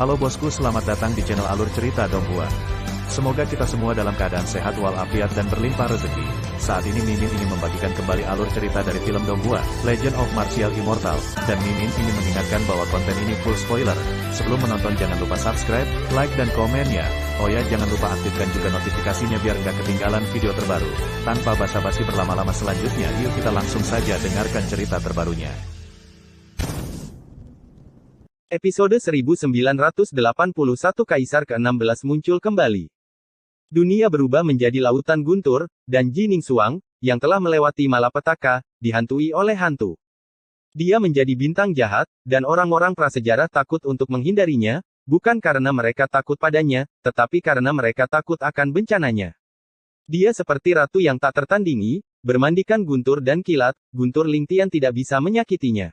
Halo bosku, selamat datang di channel Alur Cerita Donghua. Semoga kita semua dalam keadaan sehat walafiat dan berlimpah rezeki. Saat ini Mimin ingin membagikan kembali alur cerita dari film Donghua, Legend of Martial Immortal, dan Mimin ingin mengingatkan bahwa konten ini full spoiler. Sebelum menonton jangan lupa subscribe, like dan komen ya. Oh ya, jangan lupa aktifkan juga notifikasinya biar nggak ketinggalan video terbaru. Tanpa basa-basi berlama-lama selanjutnya, yuk kita langsung saja dengarkan cerita terbarunya. Episode 1981 Kaisar ke-16 muncul kembali. Dunia berubah menjadi lautan guntur, dan Ji Ningsuang, yang telah melewati malapetaka, dihantui oleh hantu. Dia menjadi bintang jahat, dan orang-orang prasejarah takut untuk menghindarinya, bukan karena mereka takut padanya, tetapi karena mereka takut akan bencananya. Dia seperti ratu yang tak tertandingi, bermandikan guntur dan kilat, guntur Lingtian tidak bisa menyakitinya.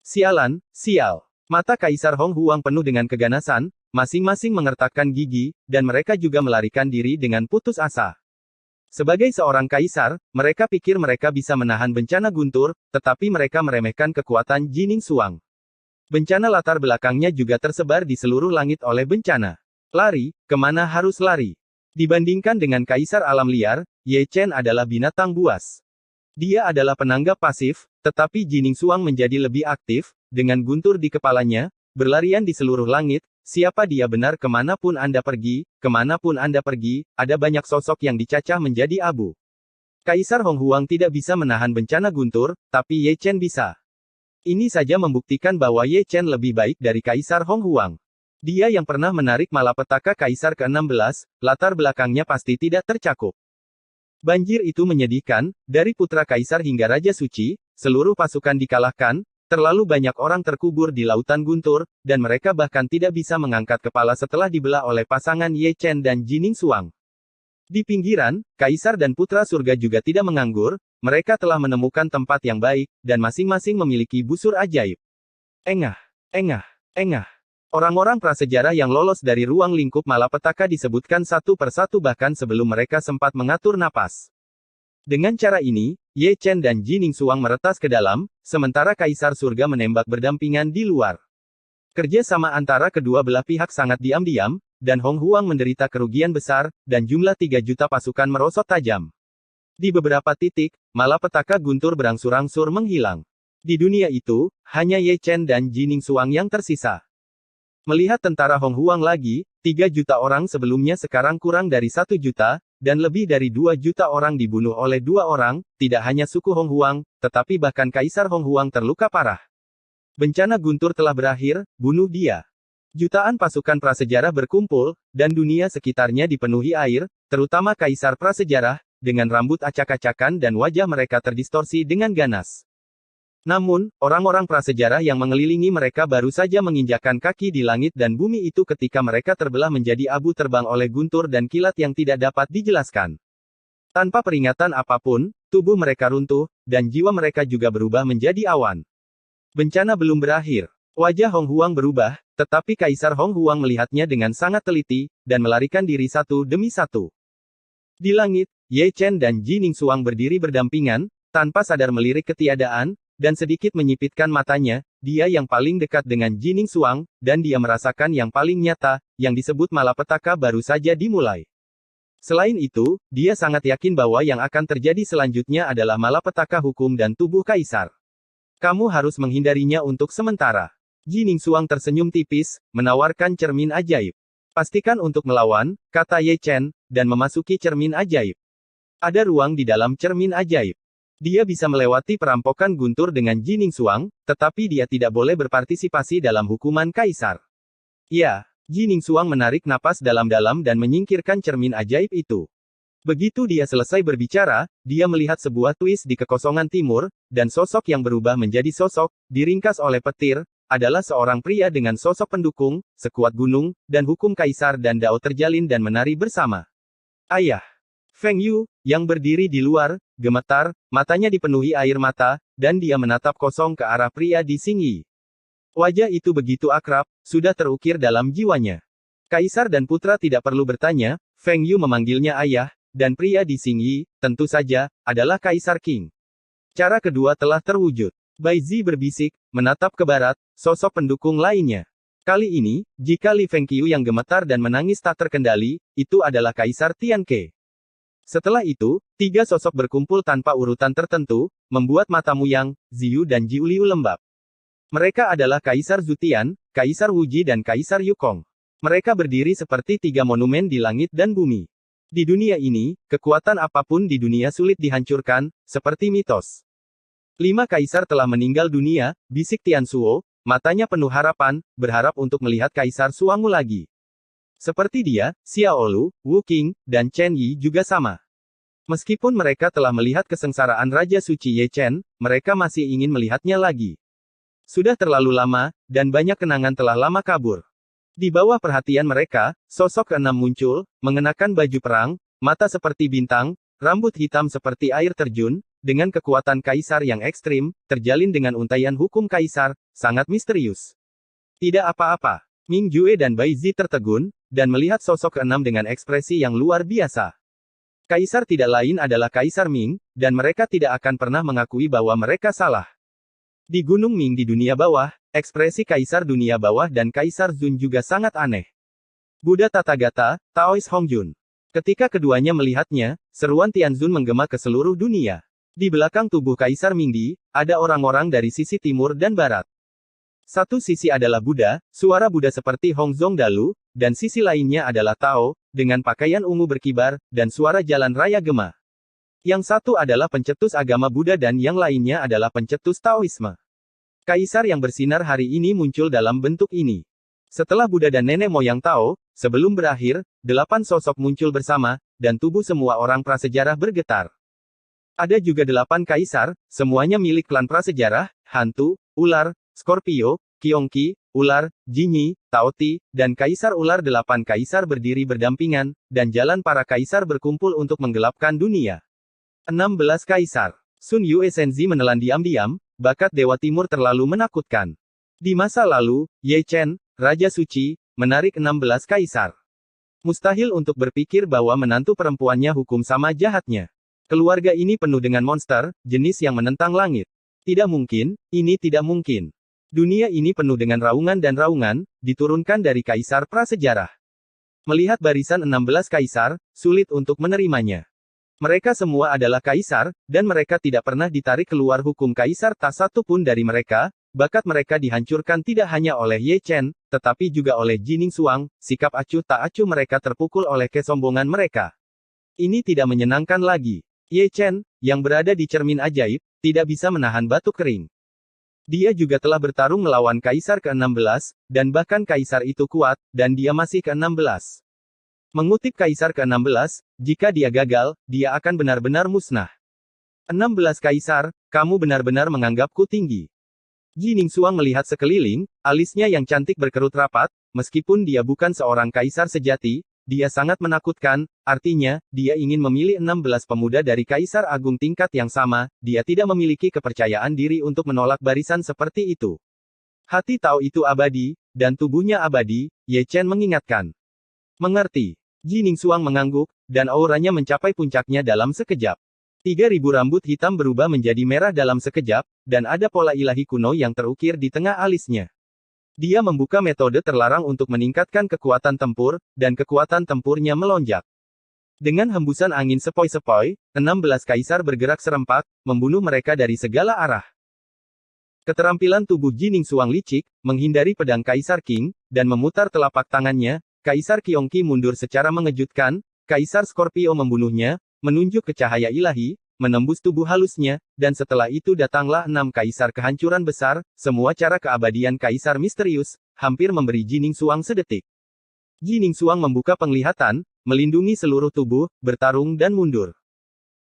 Sialan, sial. Mata Kaisar Hong Huang penuh dengan keganasan, masing-masing mengertakkan gigi, dan mereka juga melarikan diri dengan putus asa. Sebagai seorang kaisar, mereka pikir mereka bisa menahan bencana guntur, tetapi mereka meremehkan kekuatan Ji Ningsuang. Bencana latar belakangnya juga tersebar di seluruh langit oleh bencana. Lari, kemana harus lari? Dibandingkan dengan kaisar alam liar, Ye Chen adalah binatang buas. Dia adalah penanggap pasif, tetapi Ji Ningsuang menjadi lebih aktif, dengan guntur di kepalanya, berlarian di seluruh langit. Siapa dia benar, kemanapun Anda pergi, ada banyak sosok yang dicacah menjadi abu. Kaisar Hong Huang tidak bisa menahan bencana guntur, tapi Ye Chen bisa. Ini saja membuktikan bahwa Ye Chen lebih baik dari Kaisar Hong Huang. Dia yang pernah menarik malapetaka Kaisar ke-16, latar belakangnya pasti tidak tercakup. Banjir itu menyedihkan, dari putra kaisar hingga raja suci, seluruh pasukan dikalahkan, terlalu banyak orang terkubur di lautan guntur, dan mereka bahkan tidak bisa mengangkat kepala setelah dibelah oleh pasangan Ye Chen dan Ji Ningsuang. Di pinggiran, kaisar dan putra surga juga tidak menganggur, mereka telah menemukan tempat yang baik, dan masing-masing memiliki busur ajaib. Engah, engah, engah. Orang-orang prasejarah yang lolos dari ruang lingkup malapetaka disebutkan satu persatu bahkan sebelum mereka sempat mengatur napas. Dengan cara ini, Ye Chen dan Ji Ningsuang meretas ke dalam, sementara Kaisar Surga menembak berdampingan di luar. Kerja sama antara kedua belah pihak sangat diam-diam, dan Hong Huang menderita kerugian besar, dan jumlah 3 juta pasukan merosot tajam. Di beberapa titik, malapetaka guntur berangsur-angsur menghilang. Di dunia itu, hanya Ye Chen dan Ji Ningsuang yang tersisa. Melihat tentara Hong Huang lagi, 3 juta orang sebelumnya sekarang kurang dari 1 juta, dan lebih dari 2 juta orang dibunuh oleh 2 orang, tidak hanya suku Hong Huang, tetapi bahkan Kaisar Hong Huang terluka parah. Bencana guntur telah berakhir, bunuh dia. Jutaan pasukan prasejarah berkumpul, dan dunia sekitarnya dipenuhi air, terutama Kaisar prasejarah, dengan rambut acak-acakan dan wajah mereka terdistorsi dengan ganas. Namun, orang-orang prasejarah yang mengelilingi mereka baru saja menginjakkan kaki di langit dan bumi itu ketika mereka terbelah menjadi abu terbang oleh guntur dan kilat yang tidak dapat dijelaskan. Tanpa peringatan apapun, tubuh mereka runtuh, dan jiwa mereka juga berubah menjadi awan. Bencana belum berakhir. Wajah Hong Huang berubah, tetapi Kaisar Hong Huang melihatnya dengan sangat teliti, dan melarikan diri satu demi satu. Di langit, Ye Chen dan Ji Ningsuang berdiri berdampingan, tanpa sadar melirik ketiadaan, dan sedikit menyipitkan matanya. Dia yang paling dekat dengan Ji Ningsuang, dan dia merasakan yang paling nyata, yang disebut malapetaka baru saja dimulai. Selain itu, dia sangat yakin bahwa yang akan terjadi selanjutnya adalah malapetaka hukum dan tubuh kaisar. Kamu harus menghindarinya untuk sementara. Ji Ningsuang tersenyum tipis, menawarkan cermin ajaib. Pastikan untuk melawan, kata Ye Chen, dan memasuki cermin ajaib. Ada ruang di dalam cermin ajaib. Dia bisa melewati perampokan guntur dengan Ji Ningsuang, tetapi dia tidak boleh berpartisipasi dalam hukuman kaisar. Ya, Ji Ningsuang menarik napas dalam-dalam dan menyingkirkan cermin ajaib itu. Begitu dia selesai berbicara, dia melihat sebuah twist di kekosongan timur, dan sosok yang berubah menjadi sosok, diringkas oleh petir, adalah seorang pria dengan sosok pendukung, sekuat gunung, dan hukum kaisar dan dao terjalin dan menari bersama. Ayah! Feng Yu, yang berdiri di luar, gemetar, matanya dipenuhi air mata, dan dia menatap kosong ke arah pria di Xingyi. Wajah itu begitu akrab, sudah terukir dalam jiwanya. Kaisar dan putra tidak perlu bertanya, Feng Yu memanggilnya ayah, dan pria di Xingyi, tentu saja, adalah Kaisar Qing. Cara kedua telah terwujud. Bai Zi berbisik, menatap ke barat, sosok pendukung lainnya. Kali ini, jika Li Fengqiu yang gemetar dan menangis tak terkendali, itu adalah Kaisar Tian Ke. Setelah itu, tiga sosok berkumpul tanpa urutan tertentu, membuat mata Muyang, Ziyu dan Jiuliu lembab. Mereka adalah Kaisar Zutian, Kaisar Wuji dan Kaisar Yukong. Mereka berdiri seperti tiga monumen di langit dan bumi. Di dunia ini, kekuatan apapun di dunia sulit dihancurkan, seperti mitos. 5 kaisar telah meninggal dunia, bisik Tian Suo, matanya penuh harapan, berharap untuk melihat Kaisar Suangu lagi. Seperti dia, Xiao Lu, Wu Qing, dan Chen Yi juga sama. Meskipun mereka telah melihat kesengsaraan Raja Suci Ye Chen, mereka masih ingin melihatnya lagi. Sudah terlalu lama, dan banyak kenangan telah lama kabur. Di bawah perhatian mereka, sosok keenam muncul, mengenakan baju perang, mata seperti bintang, rambut hitam seperti air terjun, dengan kekuatan kaisar yang ekstrim, terjalin dengan untaian hukum kaisar, sangat misterius. Tidak apa-apa. Ming Jue dan Bai Zi tertegun, dan melihat sosok keenam dengan ekspresi yang luar biasa. Kaisar tidak lain adalah Kaisar Ming, dan mereka tidak akan pernah mengakui bahwa mereka salah. Di Gunung Ming di dunia bawah, ekspresi Kaisar dunia bawah dan Kaisar Zun juga sangat aneh. Buddha Tathagata, Taois Hongjun. Ketika keduanya melihatnya, seruan Tianzun menggema ke seluruh dunia. Di belakang tubuh Kaisar Mingdi, ada orang-orang dari sisi timur dan barat. Satu sisi adalah Buddha, suara Buddha seperti Hongzong Dalu, dan sisi lainnya adalah Tao, dengan pakaian ungu berkibar, dan suara jalan raya gema. Yang satu adalah pencetus agama Buddha dan yang lainnya adalah pencetus Taoisme. Kaisar yang bersinar hari ini muncul dalam bentuk ini. Setelah Buddha dan nenek moyang Tao, sebelum berakhir, 8 sosok muncul bersama, dan tubuh semua orang prasejarah bergetar. Ada juga 8 kaisar, semuanya milik klan prasejarah, hantu, ular, Scorpio, Qiongqi, ular, Jinyi, Taoti, dan Kaisar Ular. 8 kaisar berdiri berdampingan, dan jalan para kaisar berkumpul untuk menggelapkan dunia. 16 kaisar. Sun Yue Senzi menelan diam-diam, bakat Dewa Timur terlalu menakutkan. Di masa lalu, Ye Chen, Raja Suci, menarik 16 kaisar. Mustahil untuk berpikir bahwa menantu perempuannya hukum sama jahatnya. Keluarga ini penuh dengan monster, jenis yang menentang langit. Tidak mungkin, ini tidak mungkin. Dunia ini penuh dengan raungan dan raungan, diturunkan dari kaisar prasejarah. Melihat barisan 16 kaisar, sulit untuk menerimanya. Mereka semua adalah kaisar, dan mereka tidak pernah ditarik keluar hukum kaisar. Tak satu pun dari mereka, bakat mereka dihancurkan tidak hanya oleh Ye Chen, tetapi juga oleh Jining Suang. Sikap acuh tak acuh mereka terpukul oleh kesombongan mereka. Ini tidak menyenangkan lagi. Ye Chen, yang berada di cermin ajaib, tidak bisa menahan batuk kering. Dia juga telah bertarung melawan Kaisar ke-16, dan bahkan Kaisar itu kuat, dan dia masih ke-16. Mengutip Kaisar ke-16, jika dia gagal, dia akan benar-benar musnah. 16 Kaisar, kamu benar-benar menganggapku tinggi. Jining Suang melihat sekeliling, alisnya yang cantik berkerut rapat, meskipun dia bukan seorang Kaisar sejati, dia sangat menakutkan, artinya, dia ingin memilih 16 pemuda dari Kaisar Agung tingkat yang sama, dia tidak memiliki kepercayaan diri untuk menolak barisan seperti itu. Hati Tao itu abadi, dan tubuhnya abadi, Ye Chen mengingatkan. Mengerti. Jining Suang mengangguk, dan auranya mencapai puncaknya dalam sekejap. 3.000 rambut hitam berubah menjadi merah dalam sekejap, dan ada pola ilahi kuno yang terukir di tengah alisnya. Dia membuka metode terlarang untuk meningkatkan kekuatan tempur, dan kekuatan tempurnya melonjak. Dengan hembusan angin sepoi-sepoi, 16 kaisar bergerak serempak, membunuh mereka dari segala arah. Keterampilan tubuh Jining Suang licik, menghindari pedang Kaisar Qing, dan memutar telapak tangannya, Kaisar Qiongqi mundur secara mengejutkan, Kaisar Scorpio membunuhnya, menunjuk ke cahaya ilahi, menembus tubuh halusnya, dan setelah itu datanglah 6 kaisar kehancuran besar, semua cara keabadian kaisar misterius, hampir memberi Jining Suang sedetik. Jining Suang membuka penglihatan, melindungi seluruh tubuh, bertarung dan mundur.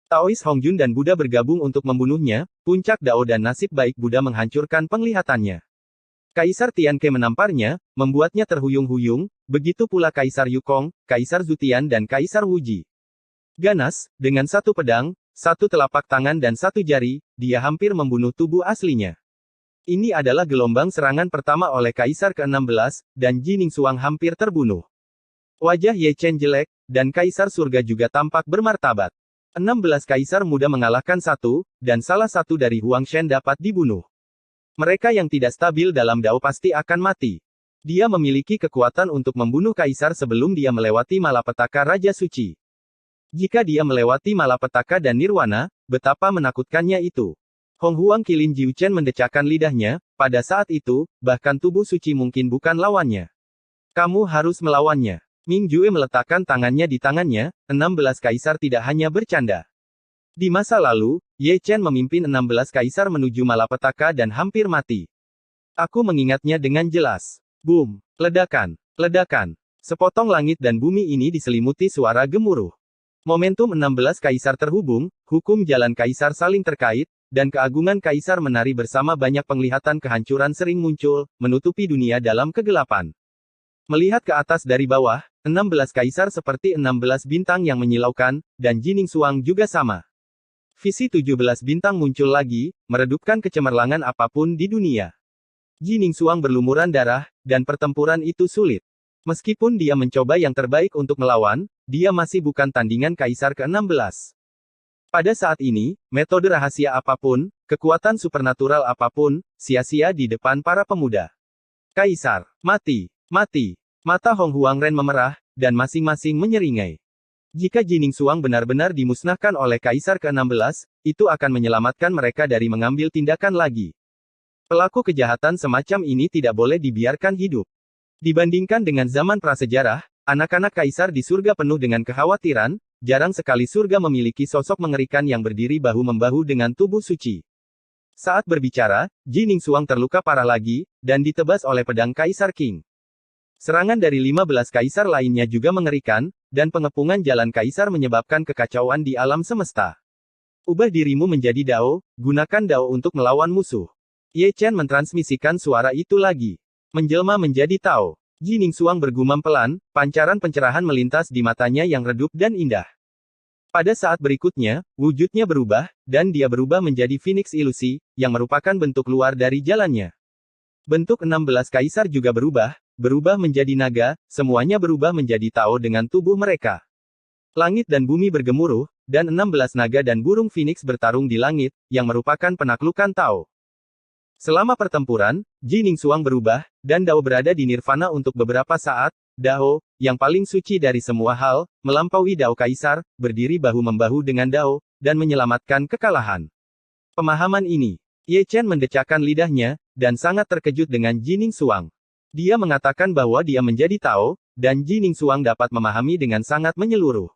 Taois Hongjun dan Buddha bergabung untuk membunuhnya, puncak Dao dan nasib baik Buddha menghancurkan penglihatannya. Kaisar Tian Ke menamparnya, membuatnya terhuyung-huyung, begitu pula Kaisar Yukong, Kaisar Zutian dan Kaisar Wuji. Ganas, dengan satu pedang, satu telapak tangan dan satu jari, dia hampir membunuh tubuh aslinya. Ini adalah gelombang serangan pertama oleh Kaisar ke-16, dan Jining Suang hampir terbunuh. Wajah Ye Chen jelek, dan Kaisar Surga juga tampak bermartabat. 16 kaisar muda mengalahkan satu, dan salah satu dari Huang Shen dapat dibunuh. Mereka yang tidak stabil dalam Dao pasti akan mati. Dia memiliki kekuatan untuk membunuh kaisar sebelum dia melewati malapetaka Raja Suci. Jika dia melewati malapetaka dan nirwana, betapa menakutkannya itu. Hong Huang Qilin Jiu Chen mendecakkan lidahnya, pada saat itu, bahkan tubuh suci mungkin bukan lawannya. Kamu harus melawannya. Ming Jue meletakkan tangannya di tangannya, 16 kaisar tidak hanya bercanda. Di masa lalu, Ye Chen memimpin 16 kaisar menuju malapetaka dan hampir mati. Aku mengingatnya dengan jelas. Boom! Ledakan! Ledakan! Sepotong langit dan bumi ini diselimuti suara gemuruh. Momentum 16 kaisar terhubung, hukum jalan kaisar saling terkait, dan keagungan kaisar menari bersama banyak penglihatan kehancuran sering muncul, menutupi dunia dalam kegelapan. Melihat ke atas dari bawah, 16 kaisar seperti 16 bintang yang menyilaukan, dan Jining Xuang juga sama. Visi 17 bintang muncul lagi, meredupkan kecemerlangan apapun di dunia. Jining Xuang berlumuran darah, dan pertempuran itu sulit. Meskipun dia mencoba yang terbaik untuk melawan, dia masih bukan tandingan kaisar ke-16. Pada saat ini, metode rahasia apapun, kekuatan supernatural apapun, sia-sia di depan para pemuda. Kaisar, mati, mati. Mata Hong Huangren memerah, dan masing-masing menyeringai. Jika Jining Xuang benar-benar dimusnahkan oleh kaisar ke-16, itu akan menyelamatkan mereka dari mengambil tindakan lagi. Pelaku kejahatan semacam ini tidak boleh dibiarkan hidup. Dibandingkan dengan zaman prasejarah, anak-anak kaisar di surga penuh dengan kekhawatiran, jarang sekali surga memiliki sosok mengerikan yang berdiri bahu-membahu dengan tubuh suci. Saat berbicara, Jining Xuang terluka parah lagi, dan ditebas oleh pedang Kaisar Qing. Serangan dari 15 kaisar lainnya juga mengerikan, dan pengepungan jalan kaisar menyebabkan kekacauan di alam semesta. Ubah dirimu menjadi Dao, gunakan Dao untuk melawan musuh. Ye Chen mentransmisikan suara itu lagi. Menjelma menjadi Tao. Jining Xuang bergumam pelan, pancaran pencerahan melintas di matanya yang redup dan indah. Pada saat berikutnya, wujudnya berubah, dan dia berubah menjadi Phoenix Ilusi, yang merupakan bentuk luar dari jalannya. Bentuk 16 kaisar juga berubah menjadi naga, semuanya berubah menjadi Tao dengan tubuh mereka. Langit dan bumi bergemuruh, dan 16 naga dan burung Phoenix bertarung di langit, yang merupakan penaklukan Tao. Selama pertempuran, Jining Xuang berubah, dan Dao berada di nirvana untuk beberapa saat. Dao, yang paling suci dari semua hal, melampaui Dao Kaisar, berdiri bahu-membahu dengan Dao, dan menyelamatkan kekalahan. Pemahaman ini, Ye Chen mendecakkan lidahnya, dan sangat terkejut dengan Jining Xuang. Dia mengatakan bahwa dia menjadi Tao, dan Jining Xuang dapat memahami dengan sangat menyeluruh.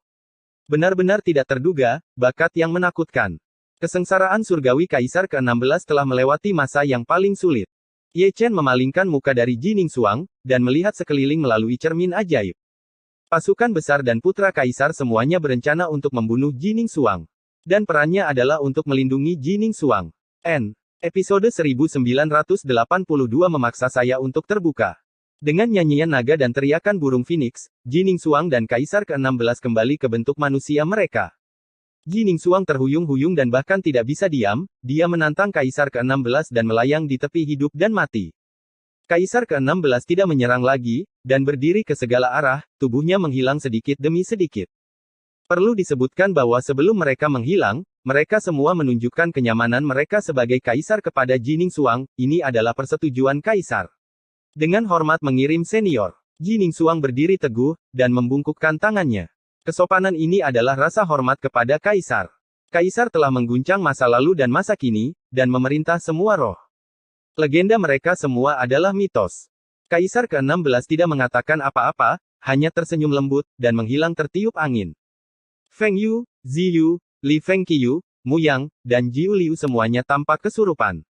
Benar-benar tidak terduga, bakat yang menakutkan. Kesengsaraan surgawi Kaisar ke-16 telah melewati masa yang paling sulit. Ye Chen memalingkan muka dari Jining Xuang, dan melihat sekeliling melalui cermin ajaib. Pasukan besar dan putra Kaisar semuanya berencana untuk membunuh Jining Xuang. Dan perannya adalah untuk melindungi Jining Xuang. Episode 1982 memaksa saya untuk terbuka. Dengan nyanyian naga dan teriakan burung Phoenix, Jining Xuang dan Kaisar ke-16 kembali ke bentuk manusia mereka. Jining Xuang terhuyung-huyung dan bahkan tidak bisa diam, dia menantang Kaisar ke-16 dan melayang di tepi hidup dan mati. Kaisar ke-16 tidak menyerang lagi, dan berdiri ke segala arah, tubuhnya menghilang sedikit demi sedikit. Perlu disebutkan bahwa sebelum mereka menghilang, mereka semua menunjukkan kenyamanan mereka sebagai Kaisar kepada Jining Xuang, ini adalah persetujuan Kaisar. Dengan hormat mengirim senior, Jining Xuang berdiri teguh, dan membungkukkan tangannya. Kesopanan ini adalah rasa hormat kepada Kaisar. Kaisar telah mengguncang masa lalu dan masa kini, dan memerintah semua roh. Legenda mereka semua adalah mitos. Kaisar ke-16 tidak mengatakan apa-apa, hanya tersenyum lembut, dan menghilang tertiup angin. Feng Yu, Ziyu, Li Fengqiu, Mu Yang, dan Jiu Liu semuanya tampak kesurupan.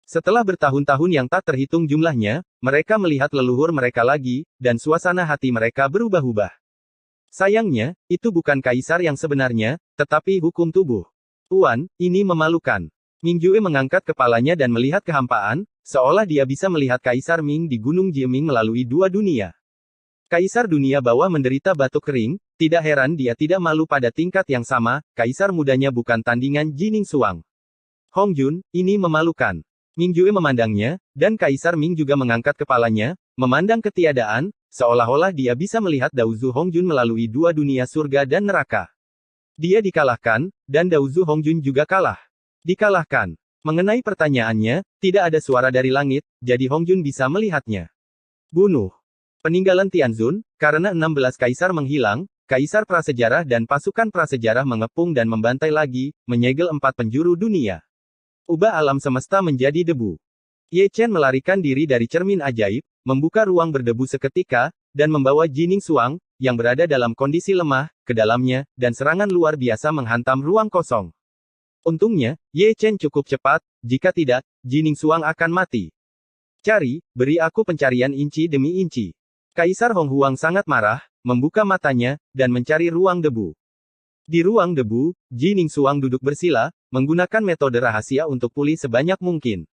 Setelah bertahun-tahun yang tak terhitung jumlahnya, mereka melihat leluhur mereka lagi, dan suasana hati mereka berubah-ubah. Sayangnya, itu bukan kaisar yang sebenarnya, tetapi hukum tubuh. Tuan, ini memalukan. Ming Jue mengangkat kepalanya dan melihat kehampaan, seolah dia bisa melihat Kaisar Ming di Gunung Jieming melalui dua dunia. Kaisar dunia bawah menderita batuk kering, tidak heran dia tidak malu pada tingkat yang sama, kaisar mudanya bukan tandingan Jining Xuang. Hong Jun, ini memalukan. Ming Jue memandangnya, dan Kaisar Ming juga mengangkat kepalanya, memandang ketiadaan, seolah-olah dia bisa melihat Daozu Hongjun melalui dua dunia surga dan neraka. Dia dikalahkan, dan Daozu Hongjun juga kalah. Dikalahkan. Mengenai pertanyaannya, tidak ada suara dari langit, jadi Hongjun bisa melihatnya. Bunuh. Peninggalan Tianzun, karena 16 kaisar menghilang, kaisar prasejarah dan pasukan prasejarah mengepung dan membantai lagi, menyegel 4 penjuru dunia. Ubah alam semesta menjadi debu. Ye Chen melarikan diri dari cermin ajaib, membuka ruang berdebu seketika, dan membawa Jining Xuang, yang berada dalam kondisi lemah, ke dalamnya, dan serangan luar biasa menghantam ruang kosong. Untungnya, Ye Chen cukup cepat, jika tidak, Jining Xuang akan mati. Cari, beri aku pencarian inci demi inci. Kaisar Hong Huang sangat marah, membuka matanya, dan mencari ruang debu. Di ruang debu, Jining Xuang duduk bersila, menggunakan metode rahasia untuk pulih sebanyak mungkin.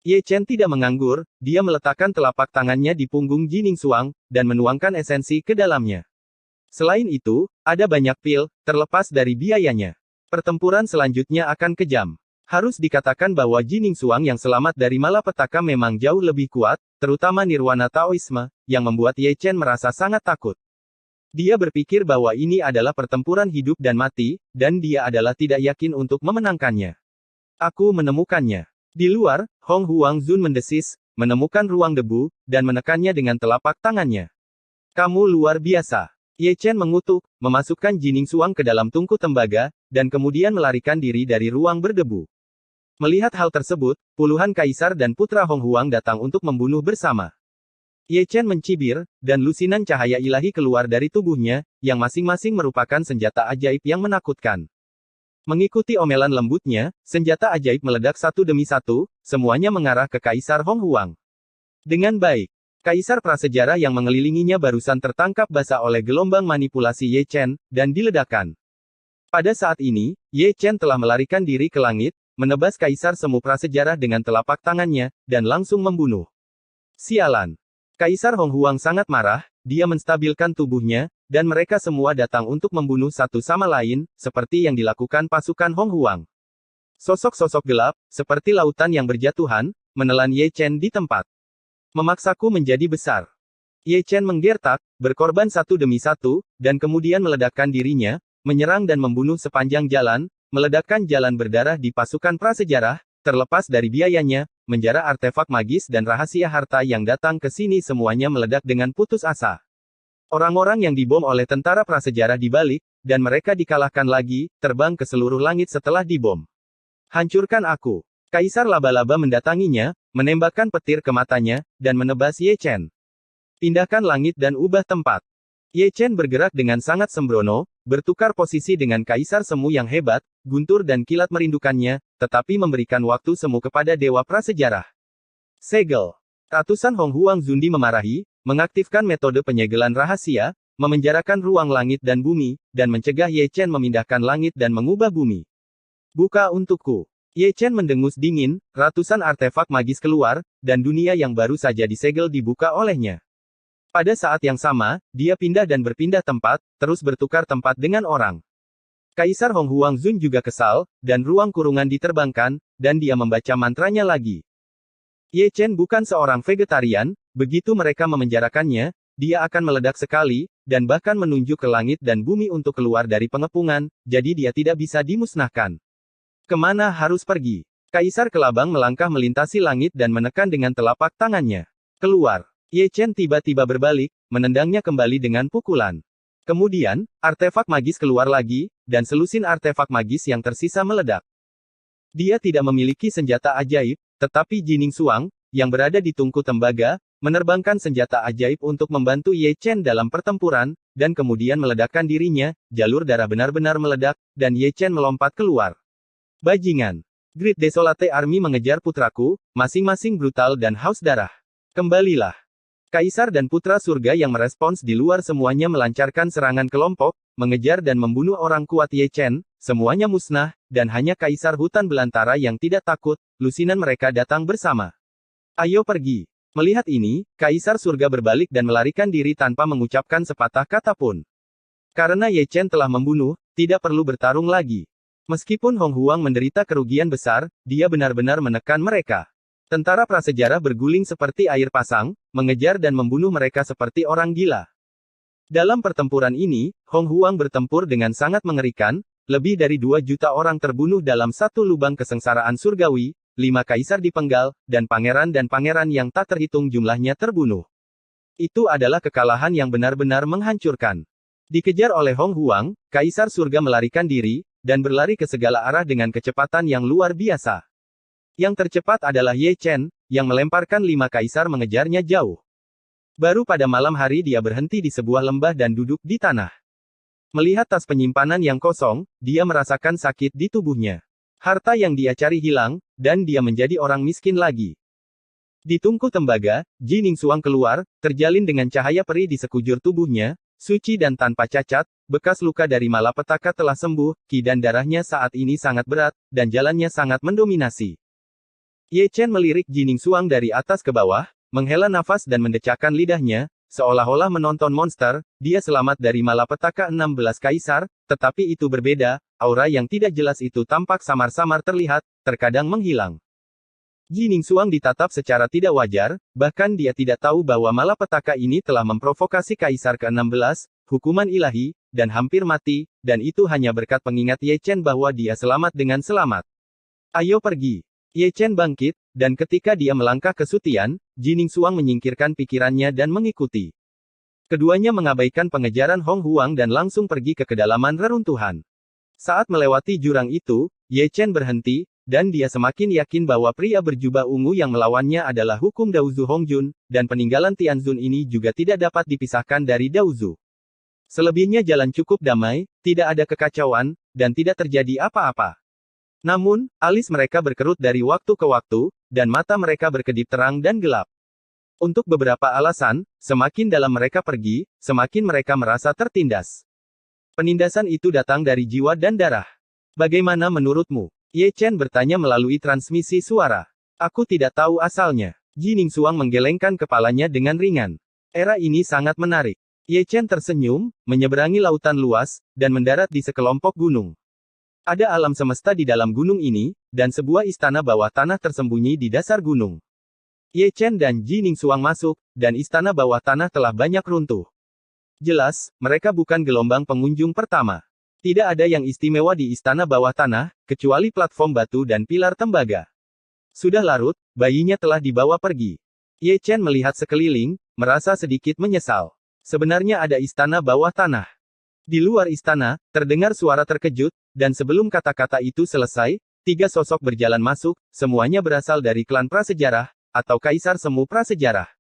Ye Chen tidak menganggur, dia meletakkan telapak tangannya di punggung Jining Xuang, dan menuangkan esensi ke dalamnya. Selain itu, ada banyak pil, terlepas dari biayanya. Pertempuran selanjutnya akan kejam. Harus dikatakan bahwa Jining Xuang yang selamat dari malapetaka memang jauh lebih kuat, terutama nirwana Taoisme, yang membuat Ye Chen merasa sangat takut. Dia berpikir bahwa ini adalah pertempuran hidup dan mati, dan dia adalah tidak yakin untuk memenangkannya. Aku menemukannya. Di luar, Hong Huangzun mendesis, menemukan ruang debu, dan menekannya dengan telapak tangannya. Kamu luar biasa. Ye Chen mengutuk, memasukkan Jining Xuang ke dalam tungku tembaga, dan kemudian melarikan diri dari ruang berdebu. Melihat hal tersebut, puluhan kaisar dan putra Hong Huang datang untuk membunuh bersama. Ye Chen mencibir, dan lusinan cahaya ilahi keluar dari tubuhnya, yang masing-masing merupakan senjata ajaib yang menakutkan. Mengikuti omelan lembutnya, senjata ajaib meledak satu demi satu, semuanya mengarah ke Kaisar Hong Huang. Dengan baik, Kaisar prasejarah yang mengelilinginya barusan tertangkap basah oleh gelombang manipulasi Ye Chen, dan diledakkan. Pada saat ini, Ye Chen telah melarikan diri ke langit, menebas Kaisar semu prasejarah dengan telapak tangannya, dan langsung membunuh. Sialan. Kaisar Hong Huang sangat marah, dia menstabilkan tubuhnya, dan mereka semua datang untuk membunuh satu sama lain, seperti yang dilakukan pasukan Hong Huang. Sosok-sosok gelap, seperti lautan yang berjatuhan, menelan Ye Chen di tempat. Memaksaku menjadi besar. Ye Chen menggertak, berkorban satu demi satu, dan kemudian meledakkan dirinya, menyerang dan membunuh sepanjang jalan, meledakkan jalan berdarah di pasukan prasejarah, terlepas dari biayanya, menjara artefak magis dan rahasia harta yang datang ke sini semuanya meledak dengan putus asa. Orang-orang yang dibom oleh tentara prasejarah dibalik, dan mereka dikalahkan lagi, terbang ke seluruh langit setelah dibom. Hancurkan aku. Kaisar laba-laba mendatanginya, menembakkan petir ke matanya, dan menebas Ye Chen. Pindahkan langit dan ubah tempat. Ye Chen bergerak dengan sangat sembrono, bertukar posisi dengan Kaisar Semu yang hebat, guntur dan kilat merindukannya, tetapi memberikan waktu semu kepada Dewa Prasejarah. Segel. Ratusan Hong Huangzundi memarahi, mengaktifkan metode penyegelan rahasia, memenjarakan ruang langit dan bumi, dan mencegah Ye Chen memindahkan langit dan mengubah bumi. Buka untukku. Ye Chen mendengus dingin, ratusan artefak magis keluar, dan dunia yang baru saja disegel dibuka olehnya. Pada saat yang sama, dia pindah dan berpindah tempat, terus bertukar tempat dengan orang. Kaisar Hong Huangzun juga kesal, dan ruang kurungan diterbangkan, dan dia membaca mantranya lagi. Ye Chen bukan seorang vegetarian, begitu mereka memenjarakannya, dia akan meledak sekali, dan bahkan menunjuk ke langit dan bumi untuk keluar dari pengepungan, jadi dia tidak bisa dimusnahkan. Kemana harus pergi? Kaisar Kelabang melangkah melintasi langit dan menekan dengan telapak tangannya. Keluar. Ye Chen tiba-tiba berbalik, menendangnya kembali dengan pukulan. Kemudian, artefak magis keluar lagi, dan selusin artefak magis yang tersisa meledak. Dia tidak memiliki senjata ajaib, tetapi Jining Xuang, yang berada di tungku tembaga, menerbangkan senjata ajaib untuk membantu Ye Chen dalam pertempuran, dan kemudian meledakkan dirinya, jalur darah benar-benar meledak, dan Ye Chen melompat keluar. Bajingan. Great Desolate Army mengejar putraku, masing-masing brutal dan haus darah. Kembalilah. Kaisar dan putra surga yang merespons di luar semuanya melancarkan serangan kelompok, mengejar dan membunuh orang kuat Ye Chen, semuanya musnah, dan hanya Kaisar hutan belantara yang tidak takut, lusinan mereka datang bersama. Ayo pergi. Melihat ini, Kaisar surga berbalik dan melarikan diri tanpa mengucapkan sepatah kata pun. Karena Ye Chen telah membunuh, tidak perlu bertarung lagi. Meskipun Hong Huang menderita kerugian besar, dia benar-benar menekan mereka. Tentara prasejarah berguling seperti air pasang, mengejar dan membunuh mereka seperti orang gila. Dalam pertempuran ini, Hong Huang bertempur dengan sangat mengerikan, lebih dari 2 juta orang terbunuh dalam satu lubang kesengsaraan surgawi, 5 kaisar dipenggal, dan pangeran yang tak terhitung jumlahnya terbunuh. Itu adalah kekalahan yang benar-benar menghancurkan. Dikejar oleh Hong Huang, Kaisar Surga melarikan diri, dan berlari ke segala arah dengan kecepatan yang luar biasa. Yang tercepat adalah Ye Chen, yang melemparkan 5 kaisar mengejarnya jauh. Baru pada malam hari dia berhenti di sebuah lembah dan duduk di tanah. Melihat tas penyimpanan yang kosong, dia merasakan sakit di tubuhnya. Harta yang dia cari hilang, dan dia menjadi orang miskin lagi. Di tungku tembaga, Ji Ningsuang keluar, terjalin dengan cahaya peri di sekujur tubuhnya, suci dan tanpa cacat, bekas luka dari malapetaka telah sembuh, ki dan darahnya saat ini sangat berat, dan jalannya sangat mendominasi. Ye Chen melirik Ji Ningsuang dari atas ke bawah, menghela nafas dan mendecakkan lidahnya, seolah-olah menonton monster. Dia selamat dari malapetaka 16 kaisar, tetapi itu berbeda, aura yang tidak jelas itu tampak samar-samar terlihat, terkadang menghilang. Ji Ningsuang ditatap secara tidak wajar, bahkan dia tidak tahu bahwa malapetaka ini telah memprovokasi kaisar ke-16, hukuman ilahi, dan hampir mati, dan itu hanya berkat pengingat Ye Chen bahwa dia selamat dengan selamat. Ayo pergi. Ye Chen bangkit, dan ketika dia melangkah ke Sutian, Ji Ningsuang menyingkirkan pikirannya dan mengikuti. Keduanya mengabaikan pengejaran Hong Huang dan langsung pergi ke kedalaman reruntuhan. Saat melewati jurang itu, Ye Chen berhenti, dan dia semakin yakin bahwa pria berjubah ungu yang melawannya adalah hukum Daozu Hongjun, dan peninggalan Tianzun ini juga tidak dapat dipisahkan dari Daozu. Selebihnya jalan cukup damai, tidak ada kekacauan, dan tidak terjadi apa-apa. Namun, alis mereka berkerut dari waktu ke waktu, dan mata mereka berkedip terang dan gelap. Untuk beberapa alasan, semakin dalam mereka pergi, semakin mereka merasa tertindas. Penindasan itu datang dari jiwa dan darah. Bagaimana menurutmu? Ye Chen bertanya melalui transmisi suara. Aku tidak tahu asalnya. Ji Ningsuang menggelengkan kepalanya dengan ringan. Era ini sangat menarik. Ye Chen tersenyum, menyeberangi lautan luas, dan mendarat di sekelompok gunung. Ada alam semesta di dalam gunung ini, dan sebuah istana bawah tanah tersembunyi di dasar gunung. Ye Chen dan Ji Ningsuang masuk, dan istana bawah tanah telah banyak runtuh. Jelas, mereka bukan gelombang pengunjung pertama. Tidak ada yang istimewa di istana bawah tanah, kecuali platform batu dan pilar tembaga. Sudah larut, bayinya telah dibawa pergi. Ye Chen melihat sekeliling, merasa sedikit menyesal. Sebenarnya ada istana bawah tanah. Di luar istana, terdengar suara terkejut, dan sebelum kata-kata itu selesai, 3 sosok berjalan masuk, semuanya berasal dari klan prasejarah, atau kaisar semu prasejarah.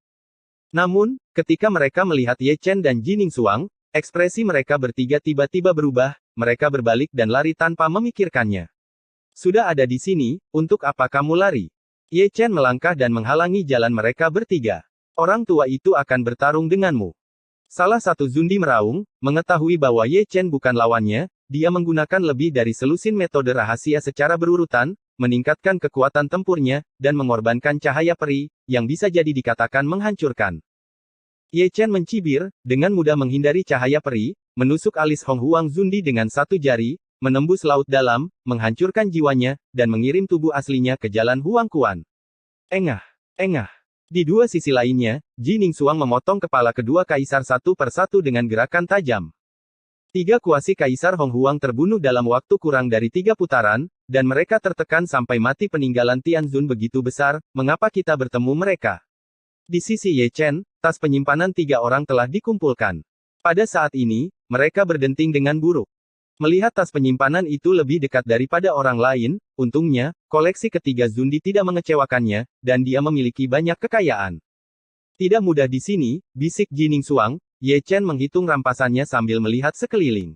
Namun, ketika mereka melihat Ye Chen dan Ji Ningsuang, ekspresi mereka bertiga tiba-tiba berubah, mereka berbalik dan lari tanpa memikirkannya. Sudah ada di sini, untuk apa kamu lari? Ye Chen melangkah dan menghalangi jalan mereka bertiga. Orang tua itu akan bertarung denganmu. Salah satu Zundi meraung, mengetahui bahwa Ye Chen bukan lawannya, dia menggunakan lebih dari selusin metode rahasia secara berurutan, meningkatkan kekuatan tempurnya, dan mengorbankan cahaya peri, yang bisa jadi dikatakan menghancurkan. Ye Chen mencibir, dengan mudah menghindari cahaya peri, menusuk alis Hong Huang Zundi dengan satu jari, menembus laut dalam, menghancurkan jiwanya, dan mengirim tubuh aslinya ke jalan Huang Kuan. Engah! Engah! Di dua sisi lainnya, Ji Ningsuang memotong kepala kedua kaisar satu persatu dengan gerakan tajam. 3 kuasi kaisar Hong Huang terbunuh dalam waktu kurang dari 3 putaran, dan mereka tertekan sampai mati. Peninggalan Tianzun begitu besar, mengapa kita bertemu mereka? Di sisi Ye Chen, tas penyimpanan 3 orang telah dikumpulkan. Pada saat ini, mereka berdenting dengan buruk. Melihat tas penyimpanan itu lebih dekat daripada orang lain, untungnya, koleksi ketiga Zundi tidak mengecewakannya, dan dia memiliki banyak kekayaan. Tidak mudah di sini, bisik Ji Ningsuang. Ye Chen menghitung rampasannya sambil melihat sekeliling.